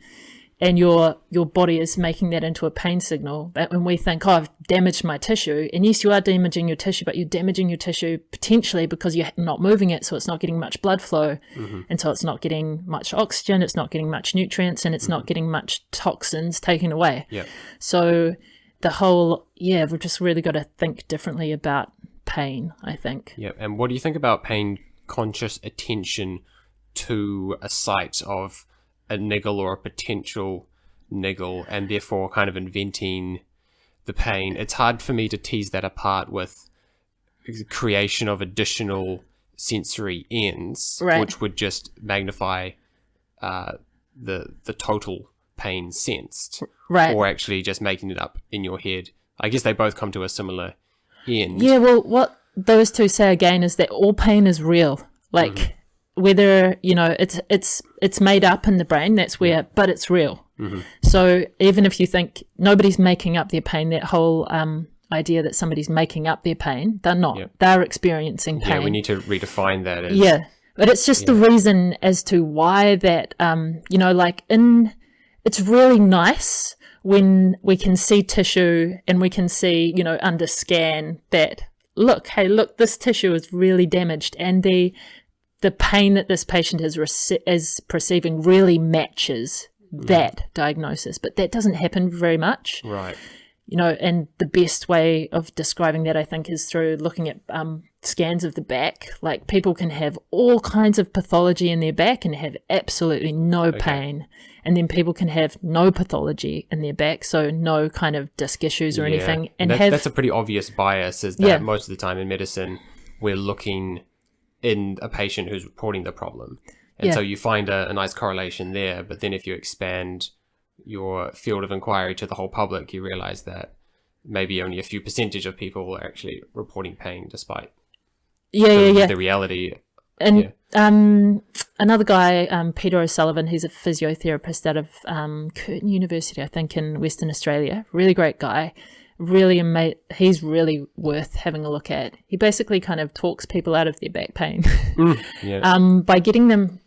And your body is making that into a pain signal. But when we think, "Oh, I've damaged my tissue," and yes, you are damaging your tissue, but you're damaging your tissue potentially because you're not moving it, so it's not getting much blood flow, and so it's not getting much oxygen, it's not getting much nutrients, and it's not getting much toxins taken away. Yeah. So the whole, we've just really got to think differently about pain, I think. Yeah. And what do you think about paying conscious attention to a site of a niggle or a potential niggle, and therefore kind of inventing the pain? It's hard for me to tease that apart with the creation of additional sensory ends, which would just magnify the total pain sensed, or actually just making it up in your head. I guess they both come to a similar end. Yeah, well, what those two say again is that all pain is real. Like, whether it's made up in the brain, that's where, but it's real. So even if you think nobody's making up their pain, that whole idea that somebody's making up their pain, they're not. They're experiencing pain. Yeah, we need to redefine that as, but it's just the reason as to why that it's really nice when we can see tissue and we can see, under scan that, look, this tissue is really damaged, and the pain that this patient is perceiving really matches that diagnosis. But that doesn't happen very much. Right. and the best way of describing that, I think, is through looking at scans of the back. Like, people can have all kinds of pathology in their back and have absolutely no pain. And then people can have no pathology in their back, so no kind of disc issues or anything. And that's a pretty obvious bias, is that most of the time in medicine, we're looking in a patient who's reporting the problem. And so you find a nice correlation there. But then if you expand your field of inquiry to the whole public, you realize that maybe only a few percentage of people are actually reporting pain, despite the reality. And another guy, Peter O'Sullivan, he's a physiotherapist out of Curtin University, I think, in Western Australia. Really great guy. He's really worth having a look at. He basically kind of talks people out of their back pain by getting them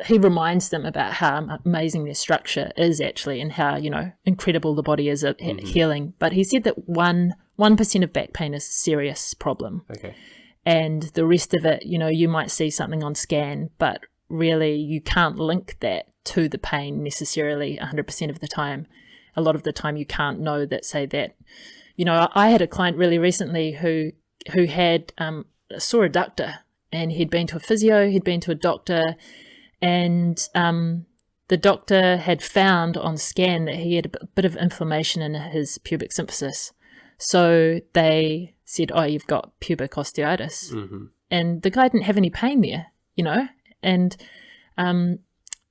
he reminds them about how amazing their structure is actually, and how, incredible the body is at healing. But he said that 1% of back pain is a serious problem. Okay. And the rest of it, you might see something on scan, but really you can't link that to the pain necessarily 100% of the time. A lot of the time you can't know that, say that. I had a client really recently who had saw a doctor, and he'd been to a physio, he'd been to a doctor, and the doctor had found on scan that he had a bit of inflammation in his pubic symphysis. So they said, "Oh, you've got pubic osteitis." Mm-hmm. And the guy didn't have any pain there, and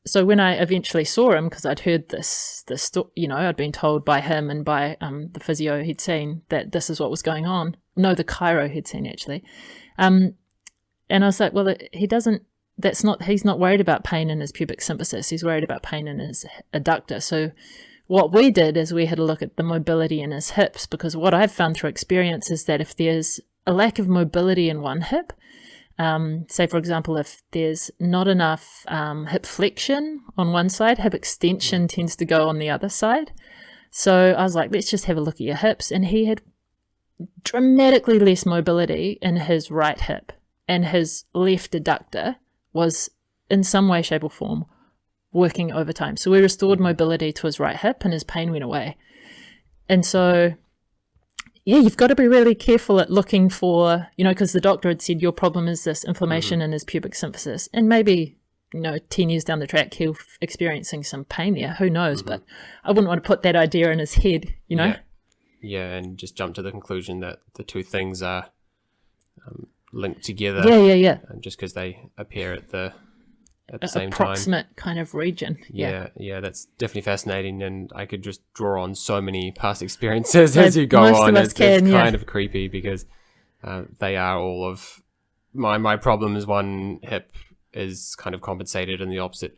so when I eventually saw him, because I'd heard this I'd been told by him and by the physio he'd seen that this is what was going on. No, the chiro he'd seen, actually. And I was like, well, he's not worried about pain in his pubic symphysis. He's worried about pain in his adductor. So what we did is we had a look at the mobility in his hips, because what I've found through experience is that if there's a lack of mobility in one hip, say, for example, if there's not enough hip flexion on one side, hip extension tends to go on the other side. So I was like, let's just have a look at your hips. And he had dramatically less mobility in his right hip, and his left adductor was in some way, shape or form working overtime. So we restored mobility to his right hip and his pain went away. And so, you've got to be really careful at looking for, because the doctor had said your problem is this inflammation in his pubic symphysis. And maybe, 10 years down the track, he'll experiencing some pain there. Who knows? But I wouldn't want to put that idea in his head, Yeah, and just jump to the conclusion that the two things are linked together. Yeah. Just because they appear at the same time. Approximate kind of region. Yeah, that's definitely fascinating, and I could just draw on so many past experiences as you go on. It's kind of creepy, because they are all of my problem is one hip is kind of compensated in the opposite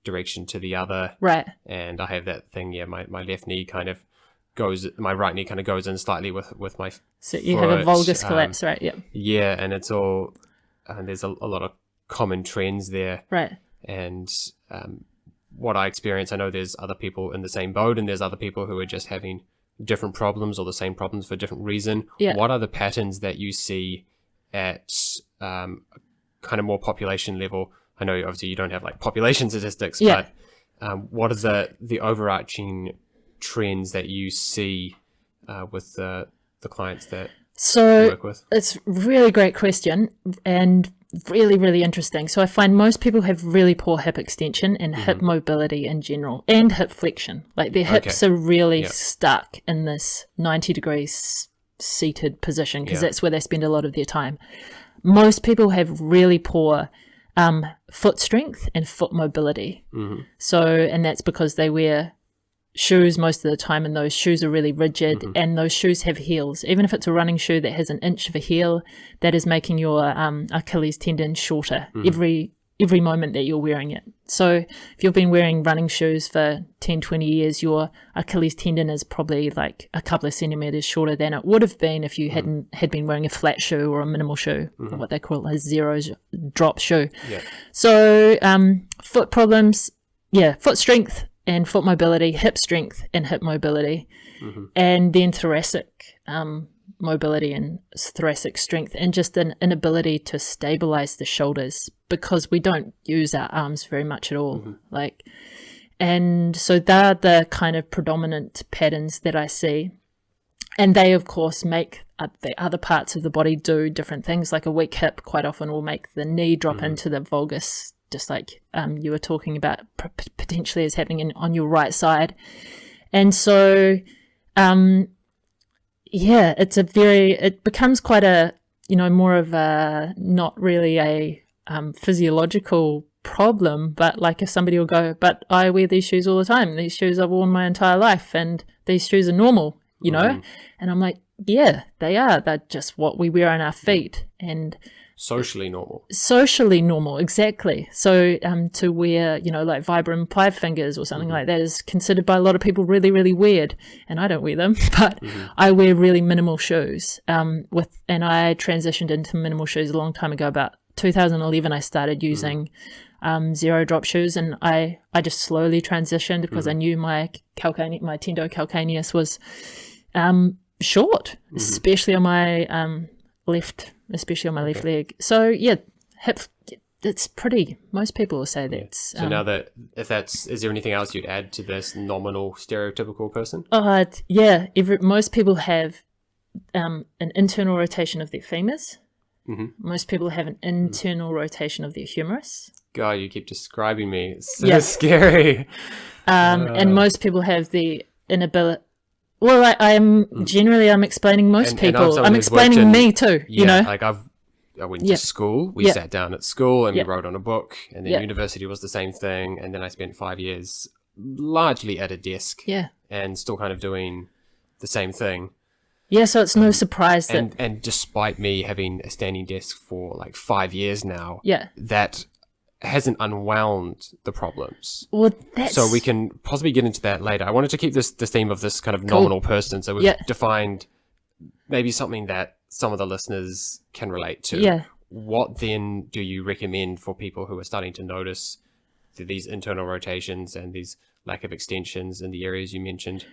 direction to the other. Right. And I have that thing, my left knee kind of my right knee kind of goes in slightly with my so you foot. Have a valgus collapse, right? Yeah, and it's all there's a lot of common trends there, right? And what I experience, I know there's other people in the same boat, and there's other people who are just having different problems or the same problems for a different reason. What are the patterns that you see at kind of more population level? I know obviously you don't have like population statistics, but what is the overarching trends that you see with the clients that you work with? It's a really great question, and really, really interesting. So I find most people have really poor hip extension and hip mobility in general, and hip flexion. Like their hips are really stuck in this 90 degrees seated position, because that's where they spend a lot of their time. Most people have really poor foot strength and foot mobility. So, and that's because they wear shoes most of the time, and those shoes are really rigid, and those shoes have heels. Even if it's a running shoe that has an inch of a heel, that is making your Achilles tendon shorter every moment that you're wearing it. So if you've been wearing running shoes for 10, 20 years, your Achilles tendon is probably like a couple of centimeters shorter than it would have been if you had been wearing a flat shoe or a minimal shoe, or what they call a zero drop shoe. So foot problems, foot strength and foot mobility, hip strength and hip mobility, and then thoracic mobility and thoracic strength, and just an inability to stabilize the shoulders, because we don't use our arms very much at all. And so they're the kind of predominant patterns that I see. And they, of course, make the other parts of the body do different things. Like a weak hip quite often will make the knee drop into the valgus, just like you were talking about potentially is happening on your right side. And so, it becomes quite a, more of a, not really a physiological problem, but like if somebody will go, but I wear these shoes all the time. These shoes I've worn my entire life, and these shoes are normal, and I'm like, yeah, they are. They're just what we wear on our feet, and socially normal. Socially normal, exactly. So to wear, like Vibram 5 fingers or something like that is considered by a lot of people really, really weird. And I don't wear them, but I wear really minimal shoes. And I transitioned into minimal shoes a long time ago. About 2011, I started using zero drop shoes, and I just slowly transitioned because I knew my tendo calcaneus was short, especially on my left leg. So yeah, hip, it's pretty, most people will say that. So now that, is there anything else you'd add to this nominal stereotypical person? Most people have an internal rotation of their femurs. Most people have an internal rotation of their humerus. God, you keep describing me. It's so scary. And most people have the inability. Well, I'm explaining most people. I'm explaining me too. Like I went to school. We sat down at school and we wrote on a book, and then university was the same thing. And then I spent 5 years largely at a desk. And still kind of doing the same thing. Yeah, so it's no surprise that... And despite me having a standing desk for like 5 years now, that hasn't unwound the problems. Well, So we can possibly get into that later. I wanted to keep this theme of this kind of nominal person. So we've defined maybe something that some of the listeners can relate to. Yeah. What then do you recommend for people who are starting to notice these internal rotations and these lack of extensions in the areas you mentioned?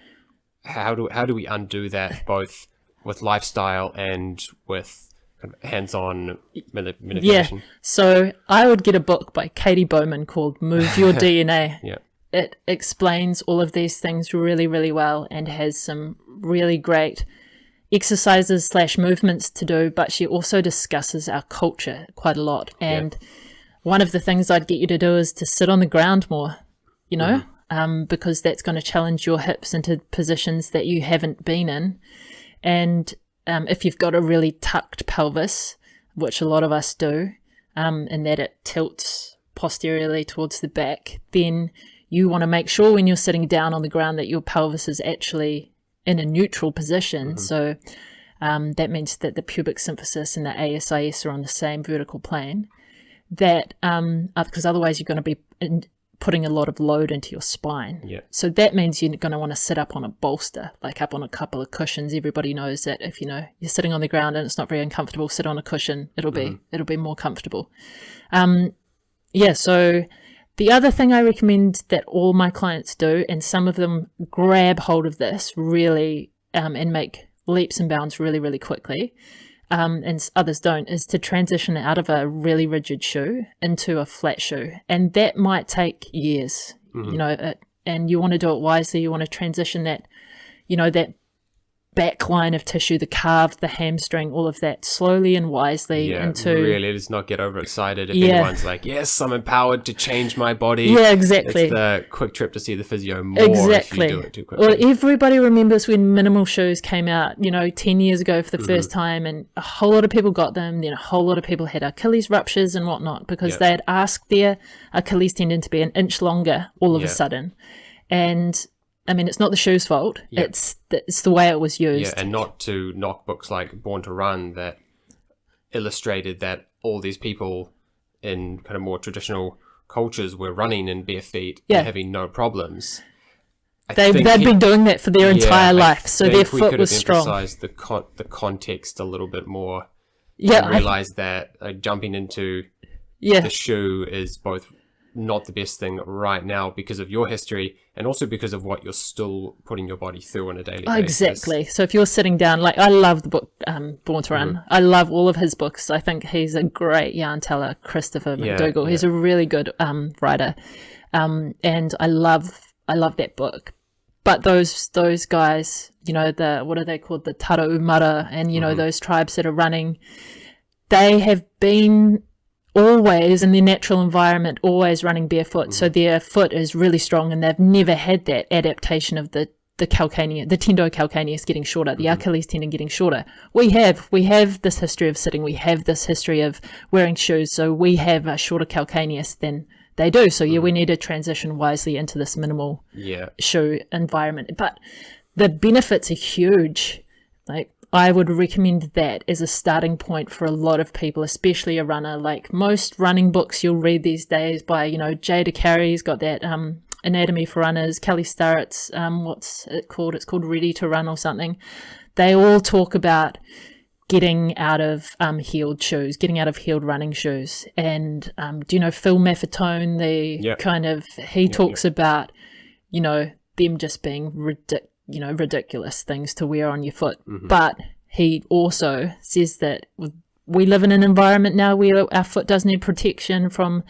How do we undo that, both with lifestyle and with kind of hands-on manipulation? Yeah. So I would get a book by Katy Bowman called Move Your DNA. It explains all of these things really, really well and has some really great exercises / movements to do, but she also discusses our culture quite a lot. And one of the things I'd get you to do is to sit on the ground more, because that's going to challenge your hips into positions that you haven't been in. And if you've got a really tucked pelvis, which a lot of us do, and that it tilts posteriorly towards the back, then you want to make sure when you're sitting down on the ground that your pelvis is actually in a neutral position. So that means that the pubic symphysis and the ASIS are on the same vertical plane. That because otherwise you're going to be putting a lot of load into your spine. So that means you're going to want to sit up on a bolster, like up on a couple of cushions. Everybody knows that if you're sitting on the ground and it's not very uncomfortable, sit on a cushion. It'll be more comfortable. So the other thing I recommend that all my clients do, and some of them grab hold of this really and make leaps and bounds really, really quickly, and others don't, is to transition out of a really rigid shoe into a flat shoe. And that might take years, and you want to do it wisely. You want to transition that, that back line of tissue, the calf, the hamstring, all of that slowly and wisely into... Really, let's not get overexcited if anyone's like, yes, I'm empowered to change my body. Yeah, exactly. It's the quick trip to see the physio more if you do it too quickly. Well, everybody remembers when minimal shoes came out, 10 years ago for the first time, and a whole lot of people got them. Then a whole lot of people had Achilles ruptures and whatnot because they had asked their Achilles tendon to be an inch longer all of a sudden. And... I mean, it's not the shoe's fault. It's the way it was used. Yeah, and not to knock books like Born to Run that illustrated that all these people in kind of more traditional cultures were running in bare feet and having no problems. They'd been doing that for their entire life, so their foot was strong. We could have emphasized the context a little bit more. And realize that jumping into the shoe is both not the best thing right now because of your history and also because of what you're still putting your body through on a daily basis. Exactly. So if you're sitting down, like I love the book Born to Run. I love all of his books. I think he's a great yarn teller, Christopher McDougall. He's a really good writer. And I love that book. But those guys, you know, what are they called? The Tarahumara, and, you know, those tribes that are running, they have been always in their natural environment, always running barefoot. So their foot is really strong, and they've never had that adaptation of the calcaneus, the tendo calcaneus getting shorter, the Achilles tendon getting shorter. We have this history of sitting. We have this history of wearing shoes. So we have a shorter calcaneus than they do. So we need to transition wisely into this minimal shoe environment. But the benefits are huge. Like, I would recommend that as a starting point for a lot of people, especially a runner. Like, most running books you'll read these days by, you know, Jada Carey's got that Anatomy for Runners, Kelly Starrett's, what's it called? It's called Ready to Run or something. They all talk about getting out of heeled shoes, getting out of heeled running shoes. And do you know Phil Maffetone? He talks about, you know, them just being ridiculous things to wear on your foot. But he also says that we live in an environment now where our foot does need protection from,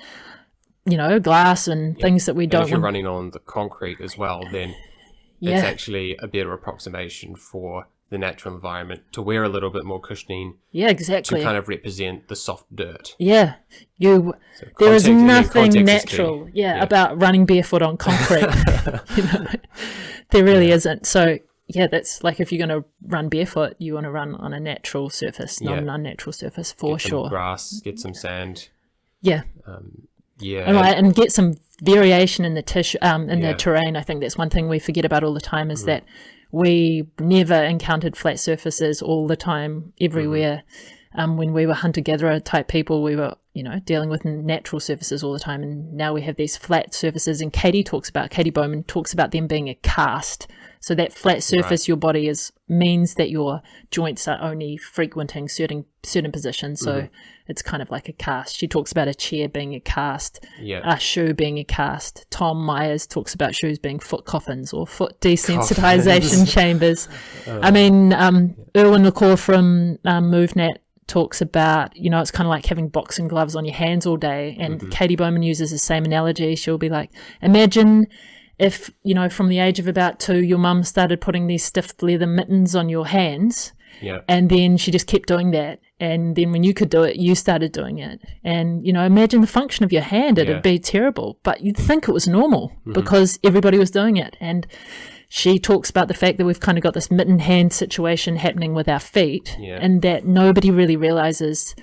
you know, glass and things that we don't want. If you're running on the concrete as well, then it's actually a better approximation for the natural environment to wear a little bit more cushioning. Yeah, exactly. To kind of represent the soft dirt. Yeah. There is nothing natural about running barefoot on concrete. You know, there really isn't. So that's like, if you're going to run barefoot, you want to run on a natural surface, not an unnatural surface, for sure. Get some grass, get some sand. Yeah. And get some variation in the tissue, the terrain. I think that's one thing we forget about all the time, is that we never encountered flat surfaces all the time, everywhere. When we were hunter-gatherer type people, we were, you know, dealing with natural surfaces all the time, and now we have these flat surfaces. And Katy Bowman talks about them being a cast. So that flat surface your body means that your joints are only frequenting certain positions. So it's kind of like a cast. She talks about a chair being a cast, a shoe being a cast. Tom Myers talks about shoes being foot coffins or foot desensitization chambers. I mean, Erwin LaCour from MoveNet talks about, you know, it's kind of like having boxing gloves on your hands all day. And Katy Bowman uses the same analogy. She'll be like, imagine if, you know, from the age of about 2, your mum started putting these stiff leather mittens on your hands, and then she just kept doing that. And then when you could do it, you started doing it. And, you know, imagine the function of your hand. It'd be terrible. But you'd think it was normal because everybody was doing it. And she talks about the fact that we've kind of got this mitten hand situation happening with our feet, and that nobody really realizes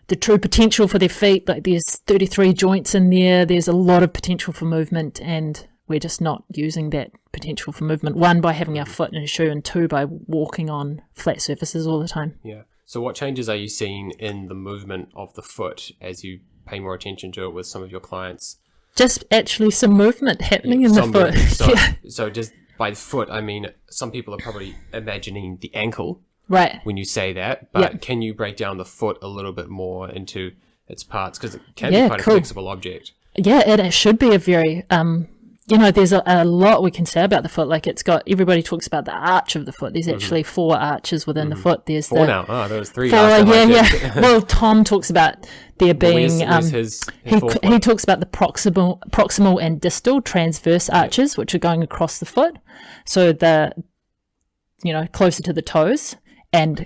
the true potential for their feet. Like, there's 33 joints in there. There's a lot of potential for movement, and we're just not using that potential for movement. 1, by having our foot in a shoe, and 2, by walking on flat surfaces all the time. Yeah. So what changes are you seeing in the movement of the foot as you pay more attention to it with some of your clients? Just actually some movement happening in the foot. So just by the foot, I mean, some people are probably imagining the ankle. Right. When you say that. But can you break down the foot a little bit more into its parts? Because it can be quite a flexible object. Yeah, it should be a very... you know, there's a lot we can say about the foot. Like, it's got, everybody talks about the arch of the foot. There's actually 4 arches within the foot. There's 4 now. Oh, there was 3. 4, Well, Tom talks about there being, he talks about the proximal and distal transverse arches, which are going across the foot. So you know, closer to the toes and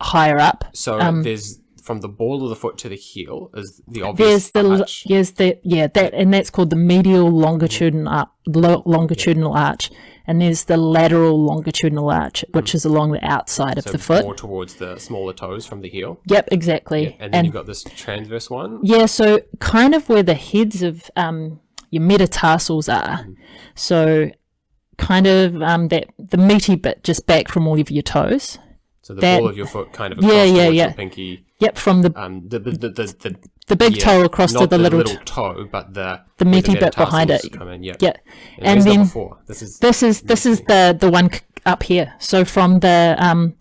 higher up. So there's, from the ball of the foot to the heel is the obvious arch. And that's called the medial longitudinal arch, and there's the lateral longitudinal arch, which is along the outside of the foot, more towards the smaller toes from the heel. Yep, exactly. And then you've got this transverse one. Yeah, so kind of where the heads of your metatarsals are. So kind of the meaty bit just back from all of your toes. So the ball of your foot kind of across towards your pinky. Yep, from the big toe across to the little toe, but the meaty bit behind it. Come in, and then this is the one up here. So from the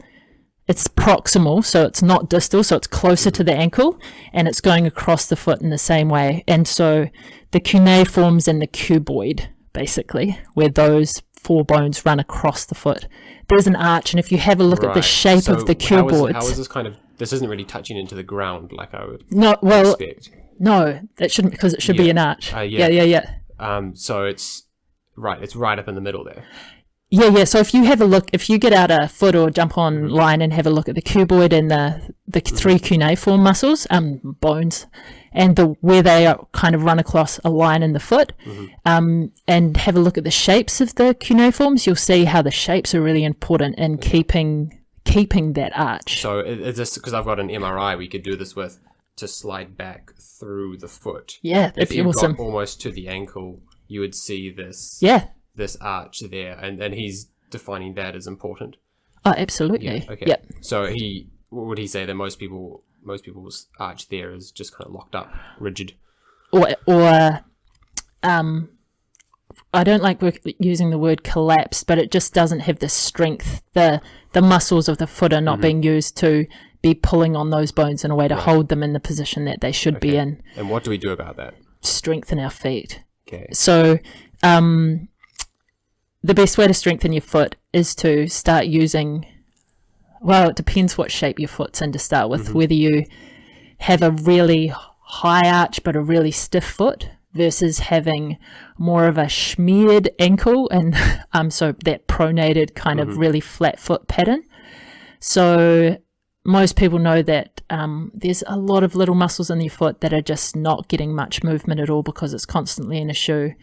it's proximal, so it's not distal, so it's closer to the ankle, and it's going across the foot in the same way. And so the cuneiforms and the cuboid, basically, where those 4 bones run across the foot. There's an arch, and if you have a look at the shape of the cuboids... How is this kind of... This isn't really touching into the ground like I would expect. No, that shouldn't, because it should be an arch. So it's right up in the middle there. Yeah. So if you have a look, if you get out a foot or jump online and have a look at the cuboid and the three cuneiform muscles, bones, and where they are kind of run across a line in the foot, and have a look at the shapes of the cuneiforms, you'll see how the shapes are really important in keeping that arch. So is this because I've got an MRI we could do this with to slide back through the foot? Yeah, that'd be awesome. Got almost to the ankle, you would see this. Yeah. This arch there, and he's defining that as important. Oh, absolutely. Yeah, okay. Yep. So what would he say that most people's arch there is just kind of locked up, rigid? Or I don't like using the word collapse, but it just doesn't have the strength. The muscles of the foot are not being used to be pulling on those bones in a way to hold them in the position that they should be in. And what do we do about that? Strengthen our feet. Okay. So, the best way to strengthen your foot is to start using, well, it depends what shape your foot's in to start with, whether you have a really high arch but a really stiff foot versus having more of a smeared ankle and so that pronated kind of really flat foot pattern. So most people know that there's a lot of little muscles in your foot that are just not getting much movement at all because it's constantly in a shoe.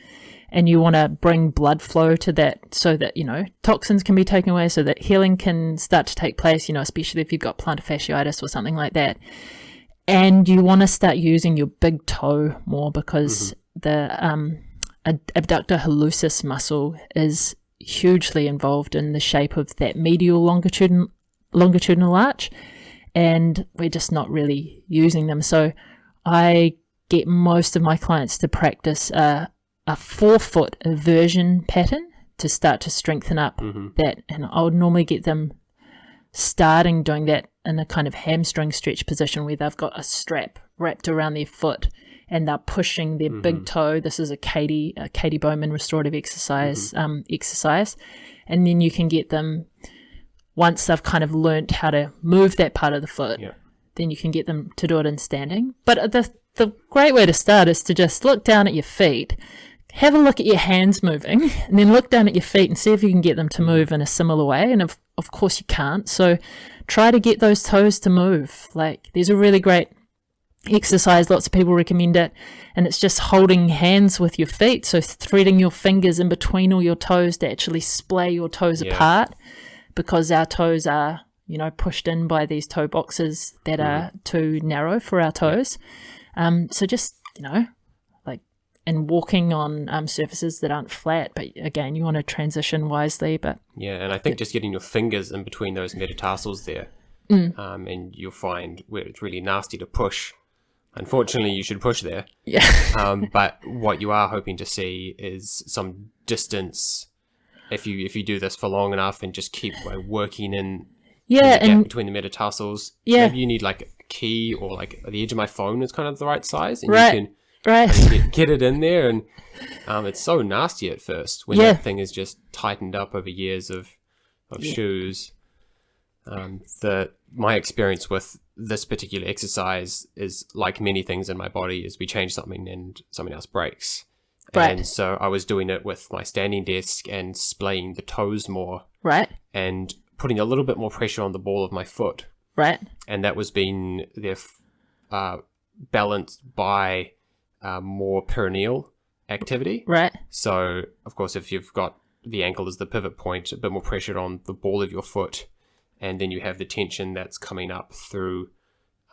And you want to bring blood flow to that so that, toxins can be taken away, so that healing can start to take place, especially if you've got plantar fasciitis or something like that. And you want to start using your big toe more because the abductor hallucis muscle is hugely involved in the shape of that medial longitudinal arch, and we're just not really using them. So I get most of my clients to practice a 4-foot eversion pattern to start to strengthen up that, and I would normally get them starting doing that in a kind of hamstring stretch position where they've got a strap wrapped around their foot and they're pushing their big toe. This is a Katy Bowman restorative exercise, and then you can get them, once they've kind of learnt how to move that part of the foot, then you can get them to do it in standing. But the great way to start is to just look down at your feet, have a look at your hands moving, and then look down at your feet and see if you can get them to move in a similar way. And of course you can't, so try to get those toes to move. Like, there's a really great exercise, lots of people recommend it, and it's just holding hands with your feet, so threading your fingers in between all your toes to actually splay your toes apart, because our toes are, pushed in by these toe boxes that are too narrow for our toes. So just, and walking on surfaces that aren't flat, but again, you want to transition wisely. But and I think just getting your fingers in between those metatarsals there, and you'll find where it's really nasty to push. Unfortunately, you should push there. But what you are hoping to see is some distance if you do this for long enough and just keep working in the gap between the metatarsals. Maybe you need like a key, or like the edge of my phone is kind of the right size, and you can get it in there. And it's so nasty at first when that thing is just tightened up over years of shoes. My experience with this particular exercise is, like many things in my body, is we change something and something else breaks. And so I was doing it with my standing desk and splaying the toes more, and putting a little bit more pressure on the ball of my foot, and that was being balanced by more perineal activity. So of course, if you've got the ankle as the pivot point, a bit more pressure on the ball of your foot, and then you have the tension that's coming up through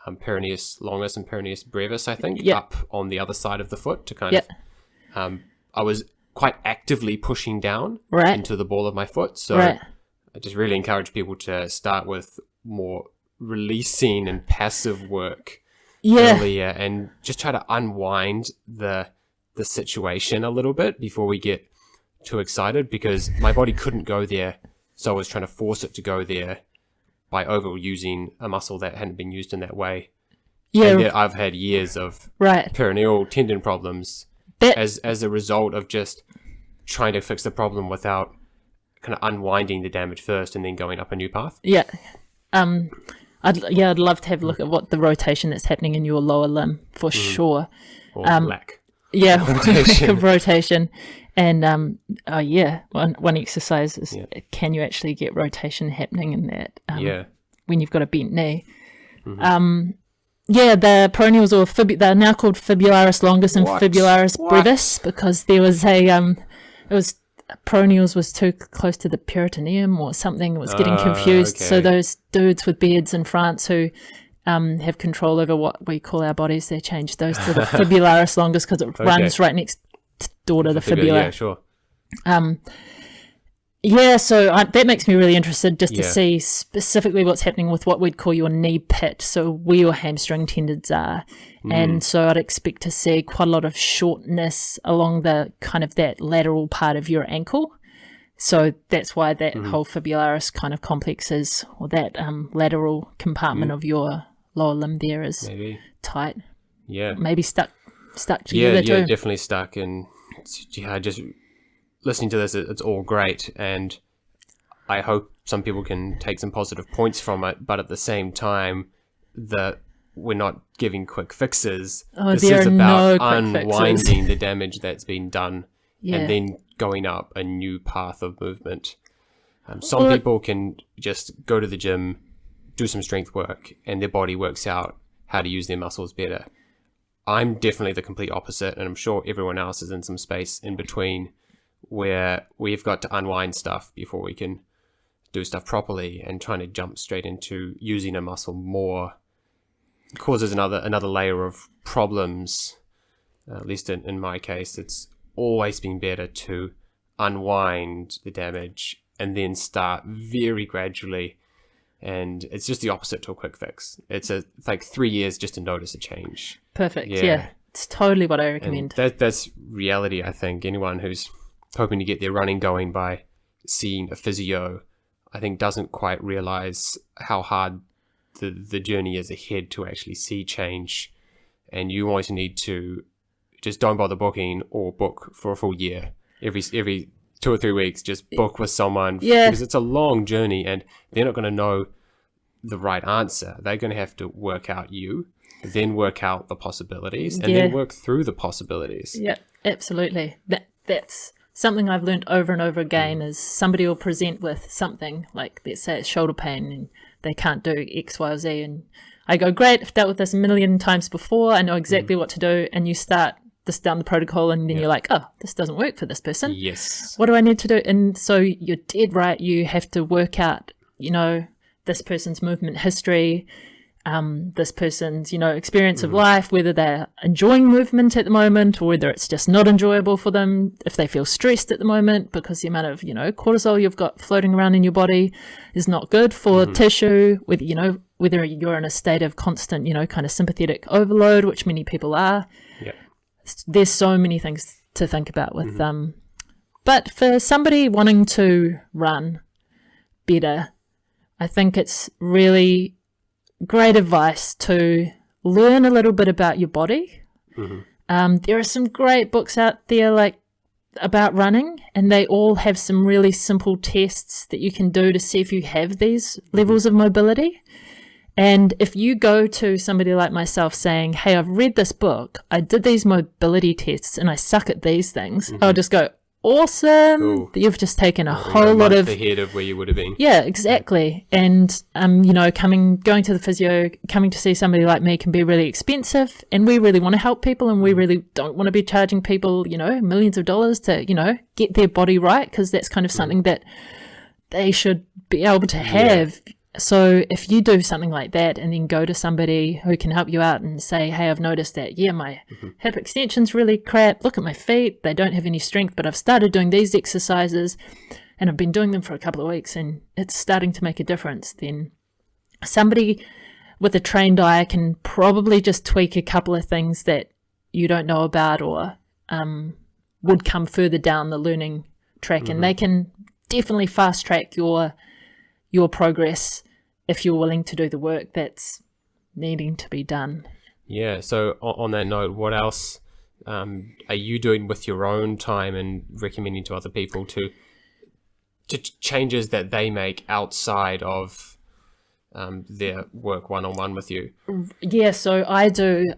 peroneus longus and peroneus brevis, I think, up on the other side of the foot to kind of, I was quite actively pushing down into the ball of my foot. So I just really encourage people to start with more releasing and passive work earlier, and just try to unwind the situation a little bit before we get too excited, because my body couldn't go there, so I was trying to force it to go there by overusing a muscle that hadn't been used in that way. And I've had years of peroneal tendon problems as a result of just trying to fix the problem without kind of unwinding the damage first and then going up a new path. I'd love to have a look at what the rotation that's happening in your lower limb for sure. Or lack. Yeah, rotation. of rotation. And one exercise is can you actually get rotation happening in that when you've got a bent knee. The peroneals, or they're now called fibularis longus and fibularis brevis, because there was peroneals was too close to the peritoneum or something. It was getting confused. Okay. So those dudes with beards in France who have control over what we call our bodies, they changed those to the fibularis longus because it runs right next door to the fibula. Yeah, sure. So that makes me really interested just to see specifically what's happening with what we'd call your knee pit, so where your hamstring tendons are. And so I'd expect to see quite a lot of shortness along the kind of that lateral part of your ankle. So that's why that whole fibularis kind of complex is, or that lateral compartment of your lower limb there is tight. Yeah. Maybe stuck together too. Yeah, definitely stuck. And just listening to this, it's all great. And I hope some people can take some positive points from it. But at the same time, we're not giving quick fixes. This is about unwinding the damage that's been done and then going up a new path of movement. Some people can just go to the gym, do some strength work, and their body works out how to use their muscles better. I'm definitely the complete opposite, and I'm sure everyone else is in some space in between where we've got to unwind stuff before we can do stuff properly, and trying to jump straight into using a muscle more causes another layer of problems. At least in my case, it's always been better to unwind the damage and then start very gradually. And it's just the opposite to a quick fix. It's like 3 years just to notice a change. Perfect. Yeah. It's totally what I recommend. And that's reality, I think. Anyone who's hoping to get their running going by seeing a physio, I think doesn't quite realize how hard the journey is ahead to actually see change. And you always need to just don't bother booking, or book for a full year. Every 2 or 3 weeks, just book with someone, because it's a long journey and they're not going to know the right answer. They're going to have to work out you, then work out the possibilities, and then work through the possibilities. Yeah, absolutely. That's something I've learned over and over again. Is somebody will present with something like, let's say it's shoulder pain and they can't do X, Y, or Z, and I go, great, I've dealt with this a million times before, I know exactly what to do, and you start this down the protocol, and then you're like, oh, this doesn't work for this person. Yes. What do I need to do? And so you're dead right. You have to work out, this person's movement history, this person's, experience of life, whether they're enjoying movement at the moment or whether it's just not enjoyable for them, if they feel stressed at the moment because the amount of, cortisol you've got floating around in your body is not good for tissue, whether you're in a state of constant, kind of sympathetic overload, which many people are. Yeah. There's so many things to think about with them. But for somebody wanting to run better, I think it's really great advice to learn a little bit about your body. There are some great books out there about running, and they all have some really simple tests that you can do to see if you have these levels of mobility. And if you go to somebody like myself saying, hey, I've read this book, I did these mobility tests and I suck at these things, I'll just go, awesome. Cool. You've just taken a whole lot of ahead of where you would have been. Yeah, exactly. And going to the physio, coming to see somebody like me can be really expensive, and we really want to help people, and we really don't want to be charging people, millions of dollars to, get their body right, because that's kind of something that they should be able to have. So if you do something like that and then go to somebody who can help you out and say, hey, I've noticed that, my hip extension's really crap. Look at my feet. They don't have any strength, but I've started doing these exercises and I've been doing them for a couple of weeks and it's starting to make a difference. Then somebody with a trained eye can probably just tweak a couple of things that you don't know about or would come further down the learning track, and they can definitely fast track your progress if you're willing to do the work that's needing to be done. Yeah, so on that note, what else are you doing with your own time and recommending to other people to changes that they make outside of their work one-on-one with you? Yeah, so I do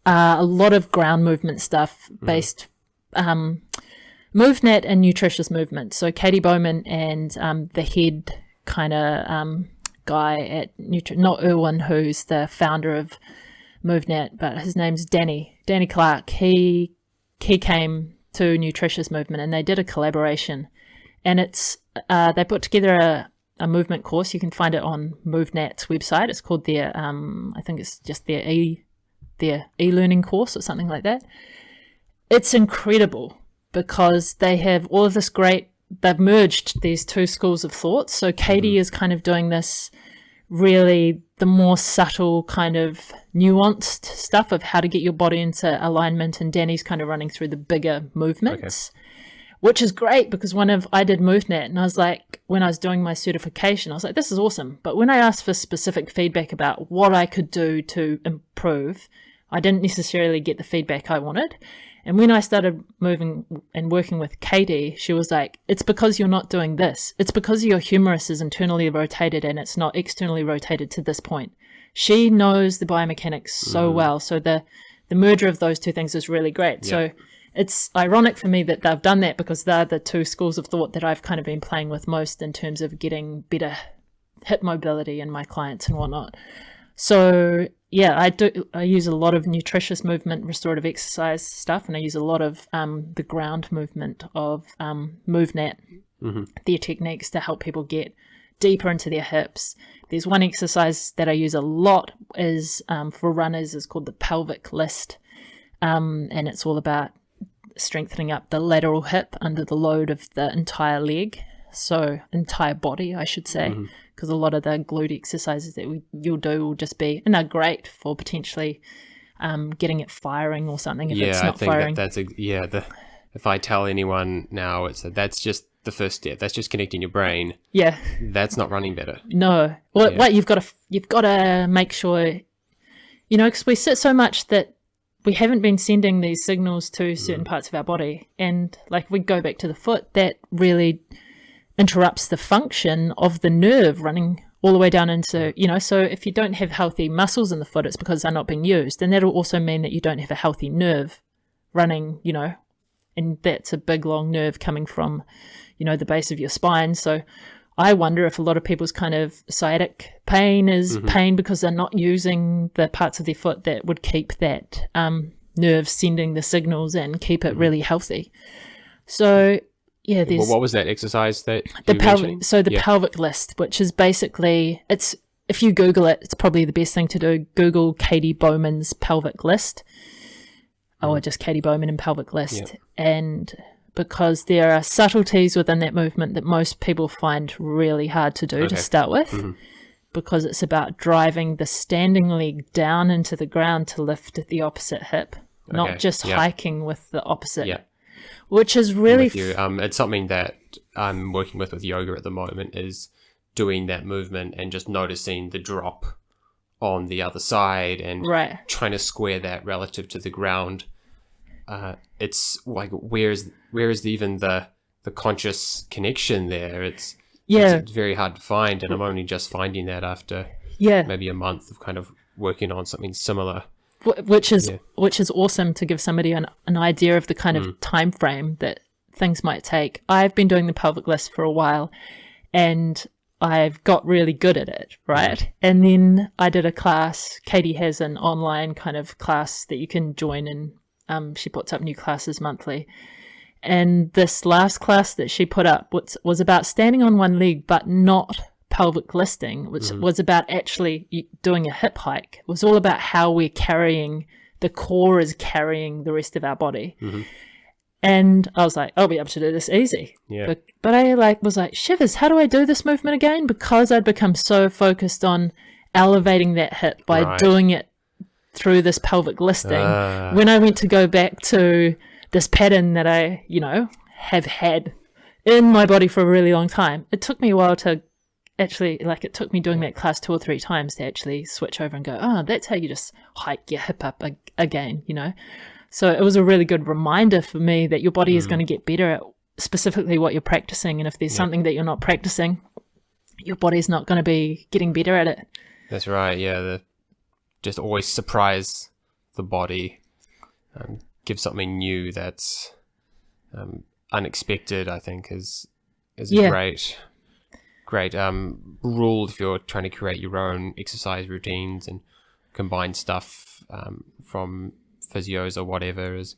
a lot of ground movement stuff based MoveNet and nutritious movement. So Katy Bowman and the head kind of guy at not Irwin, who's the founder of MoveNet, but his name's Danny Clark. He came to nutritious movement, and they did a collaboration, and it's they put together a movement course. You can find it on MoveNet's website. It's called their I think it's just their e-learning course or something like that. It's incredible because they have all of this they've merged these two schools of thought. So Katy is kind of doing this really the more subtle kind of nuanced stuff of how to get your body into alignment, and Danny's kind of running through the bigger movements, which is great because I did MoveNet, and I was like, when I was doing my certification, I was like, this is awesome. But when I asked for specific feedback about what I could do to improve, I didn't necessarily get the feedback I wanted. And when I started moving and working with Katy, she was like, it's because you're not doing this. It's because your humerus is internally rotated and it's not externally rotated to this point. She knows the biomechanics so well. So the merger of those two things is really great. Yep. So it's ironic for me that they've done that because they're the two schools of thought that I've kind of been playing with most in terms of getting better hip mobility in my clients and whatnot. So yeah, I use a lot of nutritious movement, restorative exercise stuff, and I use a lot of the ground movement of MoveNet, their techniques to help people get deeper into their hips. There's one exercise that I use a lot is for runners is called the pelvic list, and it's all about strengthening up the lateral hip under the load of the entire leg, so entire body, I should say. Because a lot of the glute exercises that you'll do will just be, and they're great for potentially getting it firing or something if it's not firing. If I tell anyone now, that's just the first step. That's just connecting your brain. Yeah. That's not running better. No. Well, you've got to make sure, because we sit so much that we haven't been sending these signals to certain parts of our body, and like we go back to the foot, that really interrupts the function of the nerve running all the way down into, so if you don't have healthy muscles in the foot, it's because they're not being used. And that'll also mean that you don't have a healthy nerve running, and that's a big long nerve coming from, the base of your spine. So I wonder if a lot of people's kind of sciatic pain is pain because they're not using the parts of their foot that would keep that nerve sending the signals and keep it really healthy. So yeah, there's what was that exercise that you mentioned? So the pelvic list, which is basically, if you Google it, it's probably the best thing to do. Google Katy Bowman's pelvic list, or just Katy Bowman and pelvic list, and because there are subtleties within that movement that most people find really hard to do to start with, because it's about driving the standing leg down into the ground to lift the opposite hip, not just hiking with the opposite. Yeah. Which is really it's something that I'm working with yoga at the moment, is doing that movement and just noticing the drop on the other side and trying to square that relative to the ground. It's like where is even the conscious connection there? It's very hard to find, and I'm only just finding that after maybe a month of kind of working on something similar. Which is awesome to give somebody an idea of the kind of time frame that things might take. I've been doing the pelvic list for a while, and I've got really good at it, right? And then I did a class. Katy has an online kind of class that you can join, and she puts up new classes monthly. And this last class that she put up was about standing on one leg, but not pelvic listing, which was about actually doing a hip hike. It was all about how we're carrying, the core is carrying the rest of our body. And I was like, I'll be able to do this easy. Yeah. But I was like, shivers, how do I do this movement again? Because I'd become so focused on elevating that hip by doing it through this pelvic listing. When I went to go back to this pattern that I, have had in my body for a really long time, it took me a while to actually, it took me doing that class 2 or 3 times to actually switch over and go, that's how you just hike your hip up again, So it was a really good reminder for me that your body is going to get better at specifically what you're practicing. And if there's something that you're not practicing, your body's not going to be getting better at it. That's right. Yeah. Just always surprise the body, give something new that's unexpected, I think is a great rule if you're trying to create your own exercise routines and combine stuff from physios or whatever. Is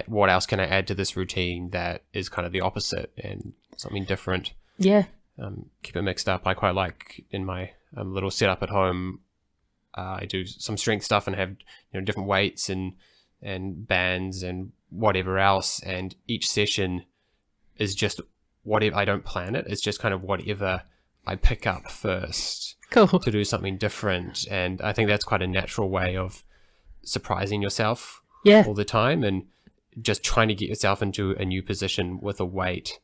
what else can I add to this routine that is kind of the opposite and something different? Yeah. Keep it mixed up. I quite like in my little setup at home. I do some strength stuff and have different weights and bands and whatever else, and each session is just whatever. I don't plan it. It's just kind of whatever I pick up first. Cool. To do something different, and I think that's quite a natural way of surprising yourself all the time, and just trying to get yourself into a new position with a weight.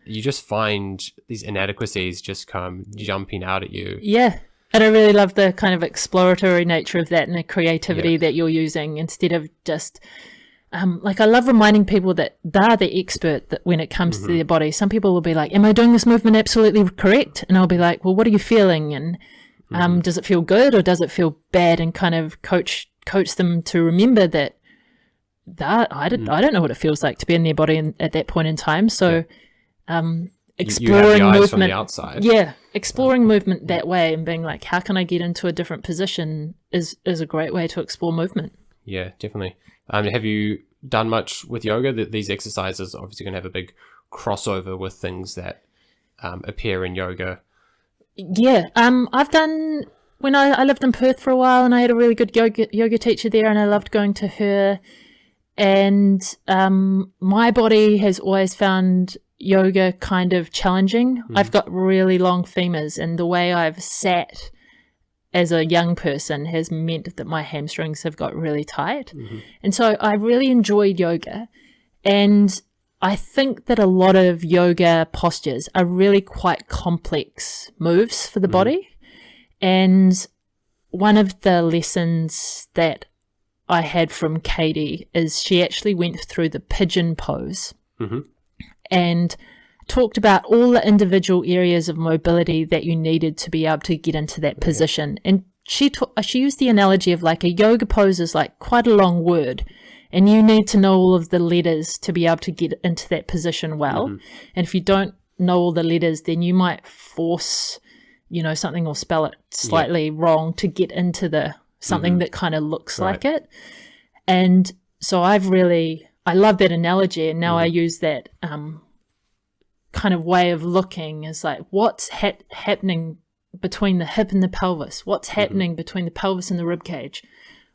You just find these inadequacies just come jumping out at you. Yeah. And I really love the kind of exploratory nature of that and the creativity that you're using instead of just, I love reminding people that they're the expert that when it comes to their body. Some people will be like, am I doing this movement absolutely correct? And I'll be like, well, what are you feeling? And does it feel good or does it feel bad? And kind of coach them to remember that I don't know what it feels like to be in their body at that point in time. So exploring movement from the outside. Yeah, exploring movement that way and being like, how can I get into a different position is a great way to explore movement. Yeah, definitely. Have you done much with yoga? That these exercises are obviously going to have a big crossover with things that appear in yoga. Yeah, I've done, when I lived in Perth for a while and I had a really good yoga teacher there and I loved going to her. And my body has always found yoga kind of challenging. I've got really long femurs, and the way I've sat as a young person has meant that my hamstrings have got really tight. And so I really enjoyed yoga, and I think that a lot of yoga postures are really quite complex moves for the body. And one of the lessons that I had from Katy is she actually went through the pigeon pose and talked about all the individual areas of mobility that you needed to be able to get into that position. And she used the analogy of like a yoga pose is like quite a long word, and you need to know all of the letters to be able to get into that position well. And if you don't know all the letters, then you might force, something or spell it slightly wrong to get into the something that kind of looks like it. And so I love that analogy, and now I use that kind of way of looking as like what's happening between the hip and the pelvis, what's happening between the pelvis and the rib cage,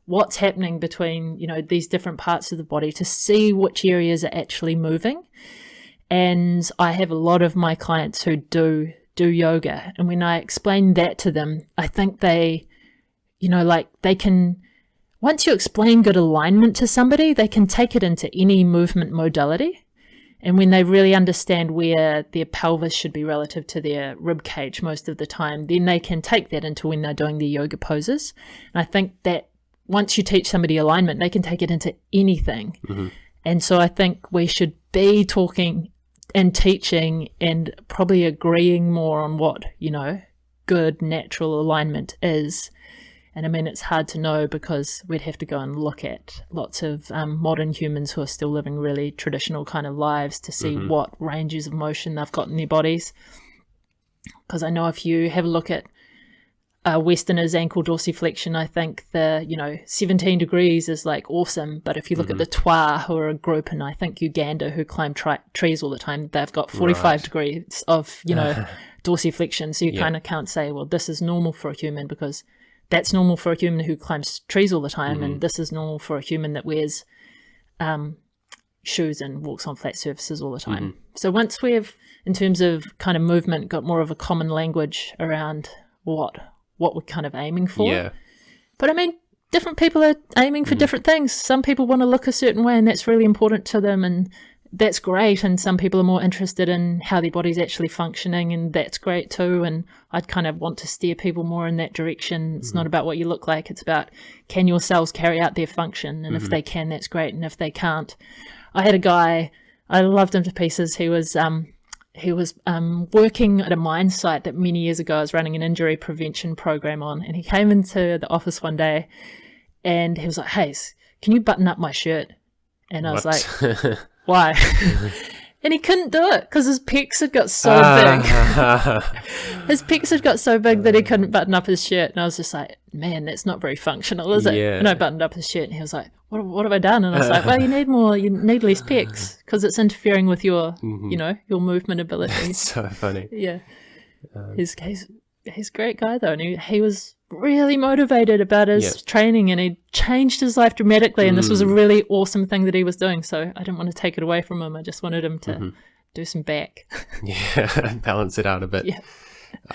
what's happening between these different parts of the body, to see which areas are actually moving. And I have a lot of my clients who do yoga, and when I explain that to them, I think they they can, once you explain good alignment to somebody, they can take it into any movement modality. And when they really understand where their pelvis should be relative to their rib cage most of the time, then they can take that into when they're doing their yoga poses. And I think that once you teach somebody alignment, they can take it into anything. And so I think we should be talking and teaching and probably agreeing more on what, good natural alignment is. And I mean, it's hard to know because we'd have to go and look at lots of modern humans who are still living really traditional kind of lives to see what ranges of motion they've got in their bodies. Because I know if you have a look at Westerners' ankle dorsiflexion, I think the 17 degrees is like awesome. But if you look at the Twa, who are a group in I think Uganda who climb trees all the time, they've got 45 degrees of dorsiflexion. So you kind of can't say, well, this is normal for a human, because that's normal for a human who climbs trees all the time, and this is normal for a human that wears shoes and walks on flat surfaces all the time. So once we've, in terms of kind of movement, got more of a common language around what we're kind of aiming for. But I mean, different people are aiming for different things. Some people want to look a certain way, and that's really important to them, and that's great. And some people are more interested in how their body's actually functioning, and that's great too. And I'd kind of want to steer people more in that direction. It's not about what you look like. It's about, can your cells carry out their function? And if they can, that's great. And if they can't, I had a guy, I loved him to pieces. He was working at a mine site that many years ago I was running an injury prevention program on. And he came into the office one day, and he was like, "Hey, can you button up my shirt?" And I was like, What? "Why?" And he couldn't do it because his pecs had got so big. His pecs had got so big that he couldn't button up his shirt. And I was just like, "Man, that's not very functional, is it?" Yeah. And I buttoned up his shirt, and he was like, "What have I done?" And I was like, "Well, you need less pecs because it's interfering with your, your movement ability." It's so funny. Yeah. He's a great guy though, and he was really motivated about his training, and he changed his life dramatically, and this was a really awesome thing that he was doing, so I didn't want to take it away from him. I just wanted him to do some back. Yeah, balance it out a bit. Yeah.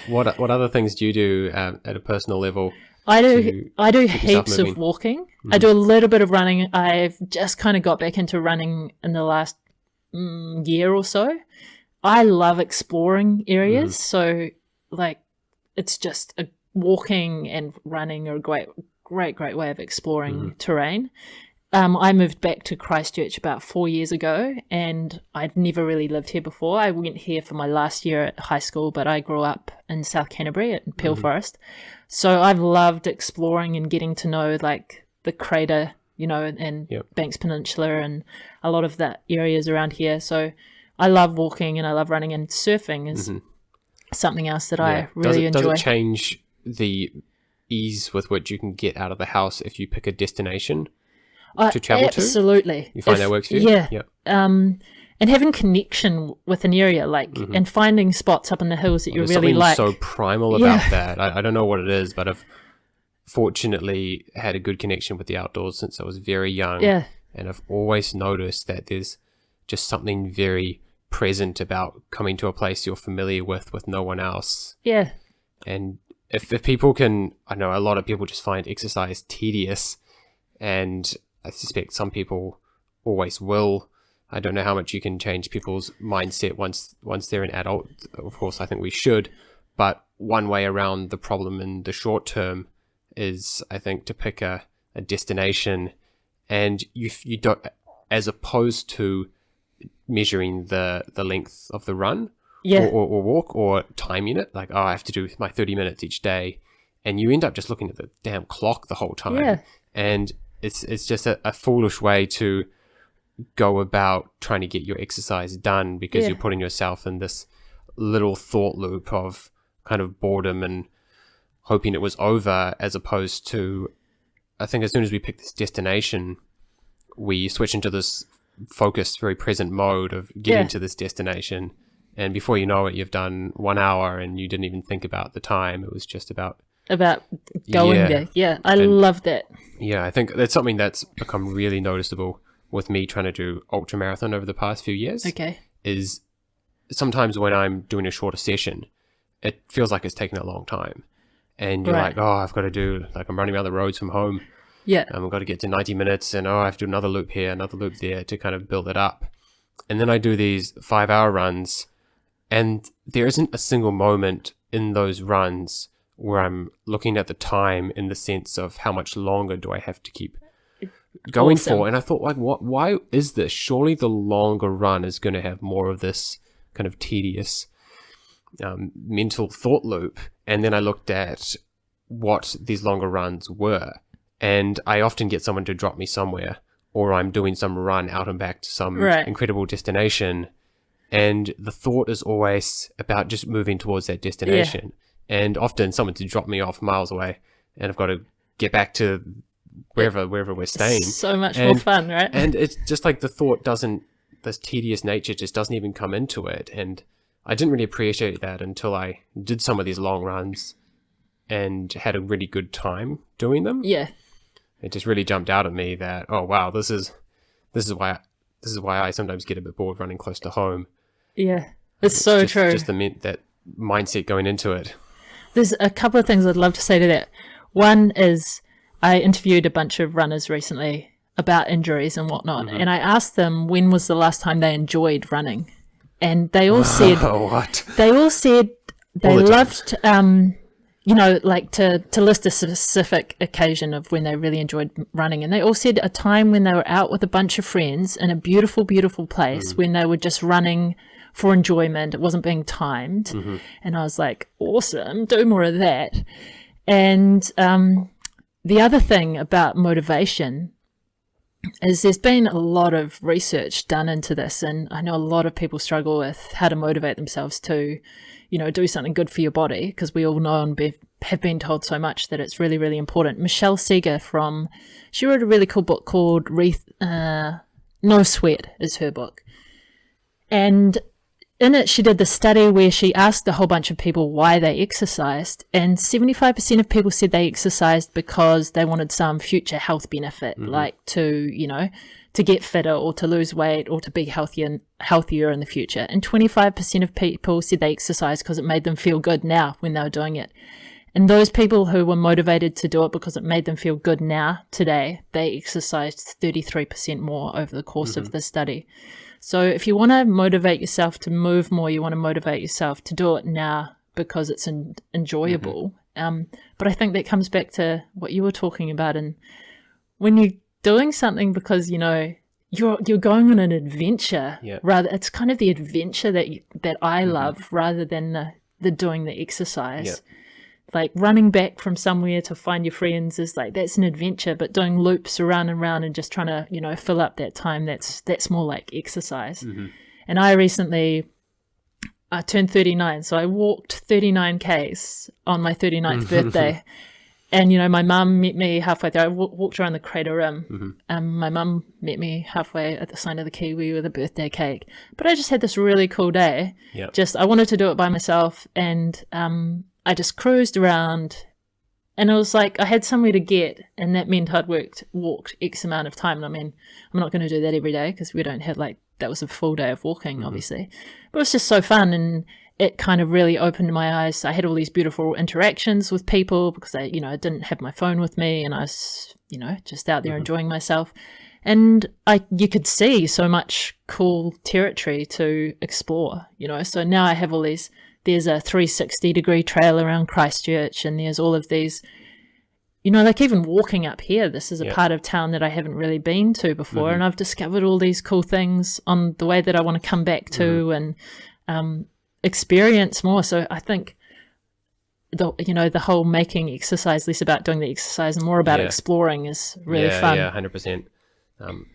What other things do you do at a personal level? I do heaps of walking. I do a little bit of running. I've just kind of got back into running in the last year or so. I love exploring areas, so like it's just walking and running are a great way of exploring terrain. I moved back to Christchurch about 4 years ago, and I'd never really lived here before. I went here for my last year at high school, but I grew up in South Canterbury at Peel Forest. So I've loved exploring and getting to know like the crater, and Banks Peninsula and a lot of the areas around here. So I love walking and I love running, and surfing is something else that I really enjoy. Does it change the ease with which you can get out of the house if you pick a destination to travel absolutely. to? You find that works for you? Yeah. And having connection with an area, like, and finding spots up in the hills that you really like. There's something so primal about that. I don't know what it is, but I've fortunately had a good connection with the outdoors since I was very young. Yeah. And I've always noticed that there's just something very present about coming to a place you're familiar with no one else. Yeah. And if people can, I know a lot of people just find exercise tedious, and I suspect some people always will. I don't know how much you can change people's mindset once they're an adult. Of course, I think we should. But one way around the problem in the short term is, I think, to pick a destination, and you don't, as opposed to measuring the length of the run or walk or timing it, like, I have to do my 30 minutes each day, and you end up just looking at the damn clock the whole time. And it's just a foolish way to go about trying to get your exercise done, because you're putting yourself in this little thought loop of kind of boredom and hoping it was over, as opposed to, I think as soon as we pick this destination, we switch into this focused, very present mode of getting to this destination, and before you know it, you've done 1 hour and you didn't even think about the time. It was just about going there. Yeah, I love that. Yeah, I think that's something that's become really noticeable with me trying to do ultramarathon over the past few years. Okay. Is sometimes when I'm doing a shorter session, it feels like it's taking a long time. And you're like, I've got to do, like, I'm running around the roads from home. Yeah. I've got to get to 90 minutes, and I have to do another loop here, another loop there to kind of build it up. And then I do these 5-hour runs, and there isn't a single moment in those runs where I'm looking at the time in the sense of how much longer do I have to keep going for. And I thought, like, why is this? Surely the longer run is going to have more of this kind of tedious mental thought loop. And then I looked at what these longer runs were, and I often get someone to drop me somewhere, or I'm doing some run out and back to some incredible destination, and the thought is always about just moving towards that destination. And often someone to drop me off miles away, and I've got to get back to wherever we're staying. So much more fun, right? And it's just like the thought doesn't, this tedious nature just doesn't even come into it. And I didn't really appreciate that until I did some of these long runs and had a really good time doing them. Yeah. It just really jumped out at me that, oh wow, this is why I sometimes get a bit bored running close to home. Yeah. It's so true. Just that mindset going into it. There's a couple of things I'd love to say to that. One is, I interviewed a bunch of runners recently about injuries and whatnot, and I asked them when was the last time they enjoyed running, and they all said they loved like to list a specific occasion of when they really enjoyed running, and they all said a time when they were out with a bunch of friends in a beautiful place when they were just running for enjoyment. It wasn't being timed. And I was like, awesome, do more of that. And the other thing about motivation is there's been a lot of research done into this, and I know a lot of people struggle with how to motivate themselves to, do something good for your body, because we all know and have been told so much that it's really, really important. Michelle Seeger she wrote a really cool book called No Sweat is her book. And in it, she did the study where she asked a whole bunch of people why they exercised, and 75% of people said they exercised because they wanted some future health benefit, like to get fitter or to lose weight or to be healthier in the future. And 25% of people said they exercised because it made them feel good now when they were doing it. And those people who were motivated to do it because it made them feel good now, today, they exercised 33% more over the course of the study. So if you want to motivate yourself to move more, you want to motivate yourself to do it now because it's enjoyable. But I think that comes back to what you were talking about. And when you're doing something because, you're going on an adventure, rather, it's kind of the adventure that I love rather than the doing the exercise. Like running back from somewhere to find your friends is like, that's an adventure, but doing loops around and around and just trying to, fill up that time, that's more like exercise. And I recently turned 39, so I walked 39 Ks on my 39th birthday. And, my mum met me halfway there. I walked around the Crater Rim. My mum met me halfway at the sign of the Kiwi with a birthday cake. But I just had this really cool day. I wanted to do it by myself, and I just cruised around, and it was like I had somewhere to get, and that meant I'd walked X amount of time. And I mean, I'm not going to do that every day because we don't have that was a full day of walking, obviously. But it was just so fun, and it kind of really opened my eyes. I had all these beautiful interactions with people because I didn't have my phone with me, and I was, just out there enjoying myself. And you could see so much cool territory to explore, So now I have all these. There's a 360-degree trail around Christchurch, and there's all of these, like even walking up here, this is a part of town that I haven't really been to before, and I've discovered all these cool things on the way that I want to come back to and experience more. So I think the whole making exercise less about doing the exercise and more about exploring is really fun. 100%.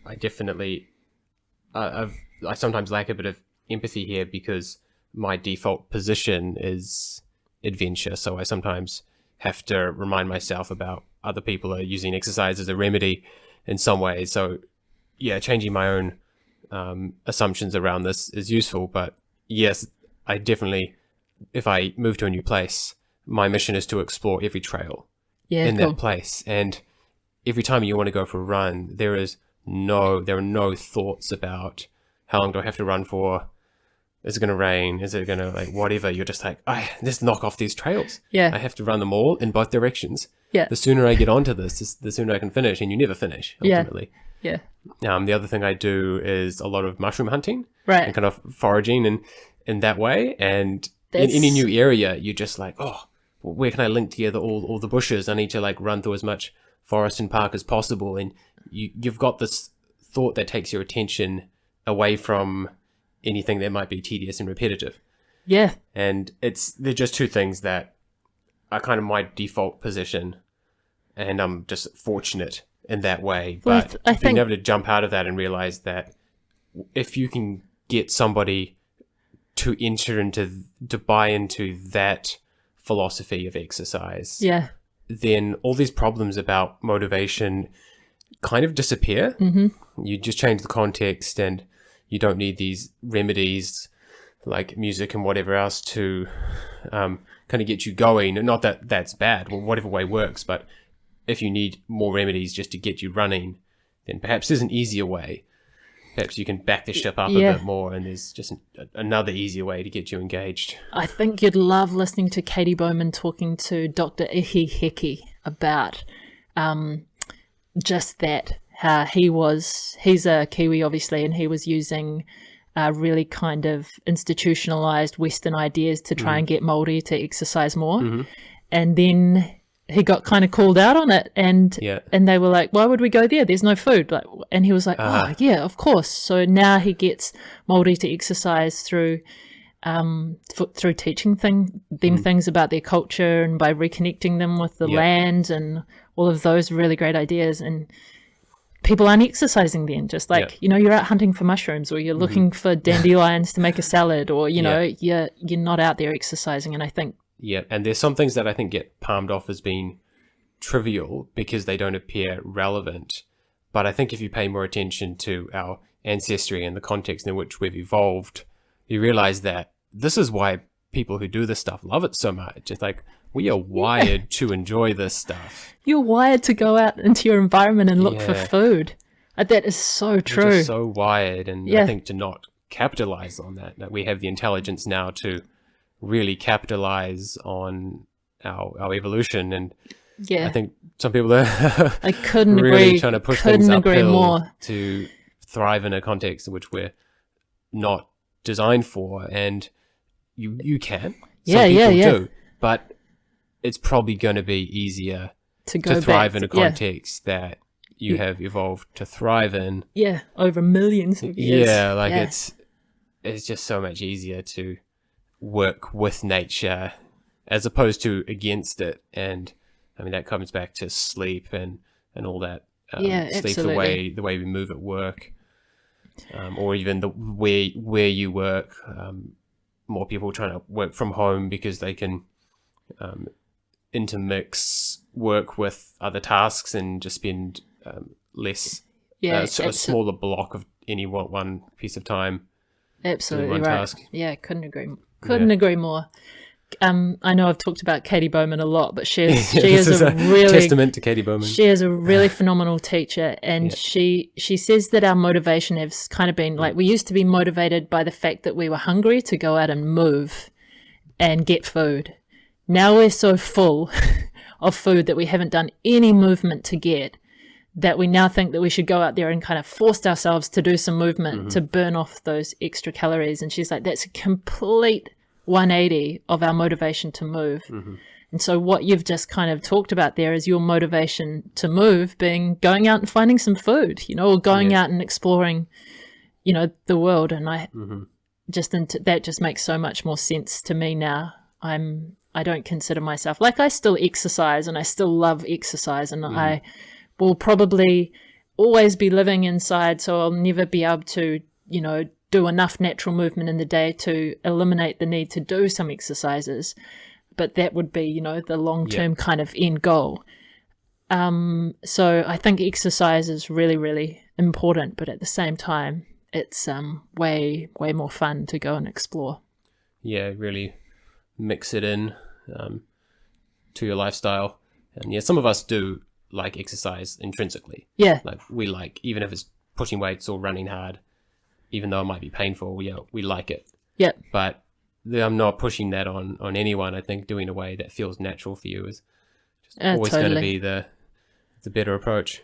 I definitely I sometimes lack a bit of empathy here because my default position is adventure, so I sometimes have to remind myself about other people are using exercise as a remedy in some ways. So changing my own assumptions around this is useful. But yes, I definitely, if I move to a new place, my mission is to explore every trail in that place. And every time you want to go for a run, there are no thoughts about how long do I have to run for. Is it going to rain? Is it going to whatever? You're just like, let's knock off these trails. I have to run them all in both directions. The sooner I get onto this, the sooner I can finish, and you never finish ultimately. The other thing I do is a lot of mushroom hunting, and kind of foraging and in that way. And in any new area, you're just like, where can I link together all the bushes? I need to run through as much forest and park as possible. And you've got this thought that takes your attention away from anything that might be tedious and repetitive. And they're just two things that are kind of my default position, and I'm just fortunate in that way. But I think being able to jump out of that and realize that if you can get somebody to buy into that philosophy of exercise, then all these problems about motivation kind of disappear. You just change the context, and you don't need these remedies like music and whatever else to kind of get you going. And not that that's bad, well, whatever way works. But if you need more remedies just to get you running, then perhaps there's an easier way. Perhaps you can back the ship up a bit more, and there's just another easier way to get you engaged. I think you'd love listening to Katy Bowman talking to Dr. Ihi Heki about just that. He's a Kiwi, obviously, and he was using really kind of institutionalized Western ideas to try and get Māori to exercise more. And then he got kind of called out on it, and they were like, why would we go there? There's no food. And he was like, of course. So now he gets Māori to exercise through through teaching them things about their culture, and by reconnecting them with the land and all of those really great ideas. And people aren't exercising then, just like, you're out hunting for mushrooms, or you're looking for dandelions to make a salad, or, you're not out there exercising. And I think... Yeah, and there's some things that I think get palmed off as being trivial because they don't appear relevant. But I think if you pay more attention to our ancestry and the context in which we've evolved, you realize that this is why people who do this stuff love it so much. It's like, we are wired to enjoy this stuff. You're wired to go out into your environment and look for food. That is so true. We're just so wired, and I think to not capitalize on that we have the intelligence now to really capitalize on our evolution. And I think some people are I couldn't really agree. trying to push things uphill more. To thrive in a context in which we're not designed for. And you can. Some people do. But it's probably going to be easier to thrive in a context that you have evolved to thrive in. Yeah, over millions of years. Yeah, it's just so much easier to work with nature as opposed to against it. And I mean, that comes back to sleep and all that. Sleep, absolutely. the way we move at work, or even the where you work. More people trying to work from home because they can intermix work with other tasks and just spend less, a smaller block of any one piece of time. Absolutely one right. Task. Yeah, couldn't agree more. I know I've talked about Katy Bowman a lot, but she is a really testament to Katy Bowman. She is a really phenomenal teacher, and she says that our motivation has kind of been like, we used to be motivated by the fact that we were hungry to go out and move and get food. Now we're so full of food that we haven't done any movement to get, that we now think that we should go out there and kind of force ourselves to do some movement to burn off those extra calories. And she's like, that's a complete 180 of our motivation to move. And so what you've just kind of talked about there is your motivation to move being going out and finding some food, or going out and exploring, the world. And that just makes so much more sense to me now. I don't consider myself, like, I still exercise and I still love exercise, and I will probably always be living inside, so I'll never be able to, do enough natural movement in the day to eliminate the need to do some exercises. But that would be, the long-term kind of end goal. So I think exercise is really, really important, but at the same time, it's way, way more fun to go and explore. Yeah, really mix it in to your lifestyle. And some of us do like exercise intrinsically. Yeah. Like we like, even if it's pushing weights or running hard, even though it might be painful, we like it. Yeah. But I'm not pushing that on anyone. I think doing a way that feels natural for you is just always going to be the better approach.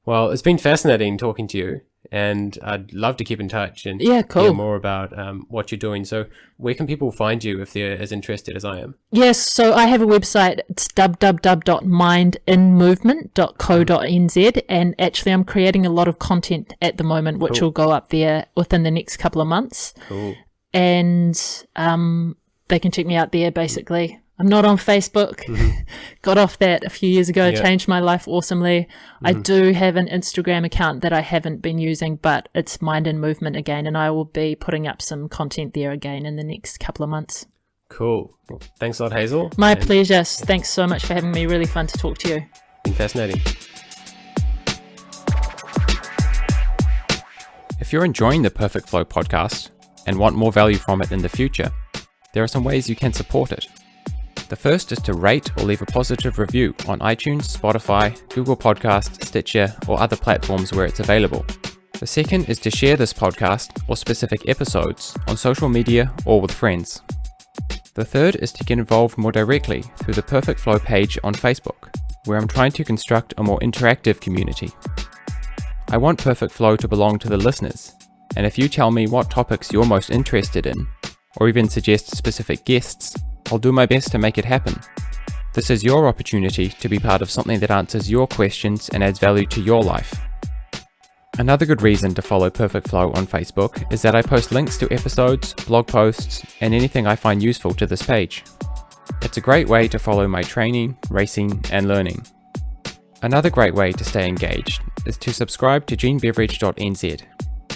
Well, it's been fascinating talking to you, and I'd love to keep in touch and hear more about what you're doing. So where can people find you if they're as interested as I am? Yes, so I have a website. It's www.mindinmovement.co.nz, and actually I'm creating a lot of content at the moment, which will go up there within the next couple of months. Cool. And they can check me out there, basically. I'm not on Facebook. Got off that a few years ago. Changed my life awesomely. I do have an Instagram account that I haven't been using, but it's Mind in Movement again, and I will be putting up some content there again in the next couple of months. Cool. Well, thanks a lot, Hazel. My pleasure. Thanks so much for having me. Really fun to talk to you. Been fascinating. If you're enjoying the Perfect Flow podcast and want more value from it in the future, there are some ways you can support it. The first is to rate or leave a positive review on iTunes, Spotify, Google Podcasts, Stitcher, or other platforms where it's available. The second is to share this podcast or specific episodes on social media or with friends. The third is to get involved more directly through the Perfect Flow page on Facebook, where I'm trying to construct a more interactive community. I want Perfect Flow to belong to the listeners, and if you tell me what topics you're most interested in, or even suggest specific guests, I'll do my best to make it happen. This is your opportunity to be part of something that answers your questions and adds value to your life. Another good reason to follow Perfect Flow on Facebook is that I post links to episodes, blog posts, and anything I find useful to this page. It's a great way to follow my training, racing, and learning. Another great way to stay engaged is to subscribe to beveridge.nz.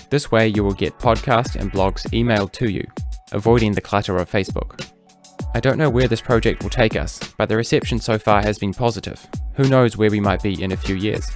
This way you will get podcasts and blogs emailed to you, avoiding the clutter of Facebook. I don't know where this project will take us, but the reception so far has been positive. Who knows where we might be in a few years.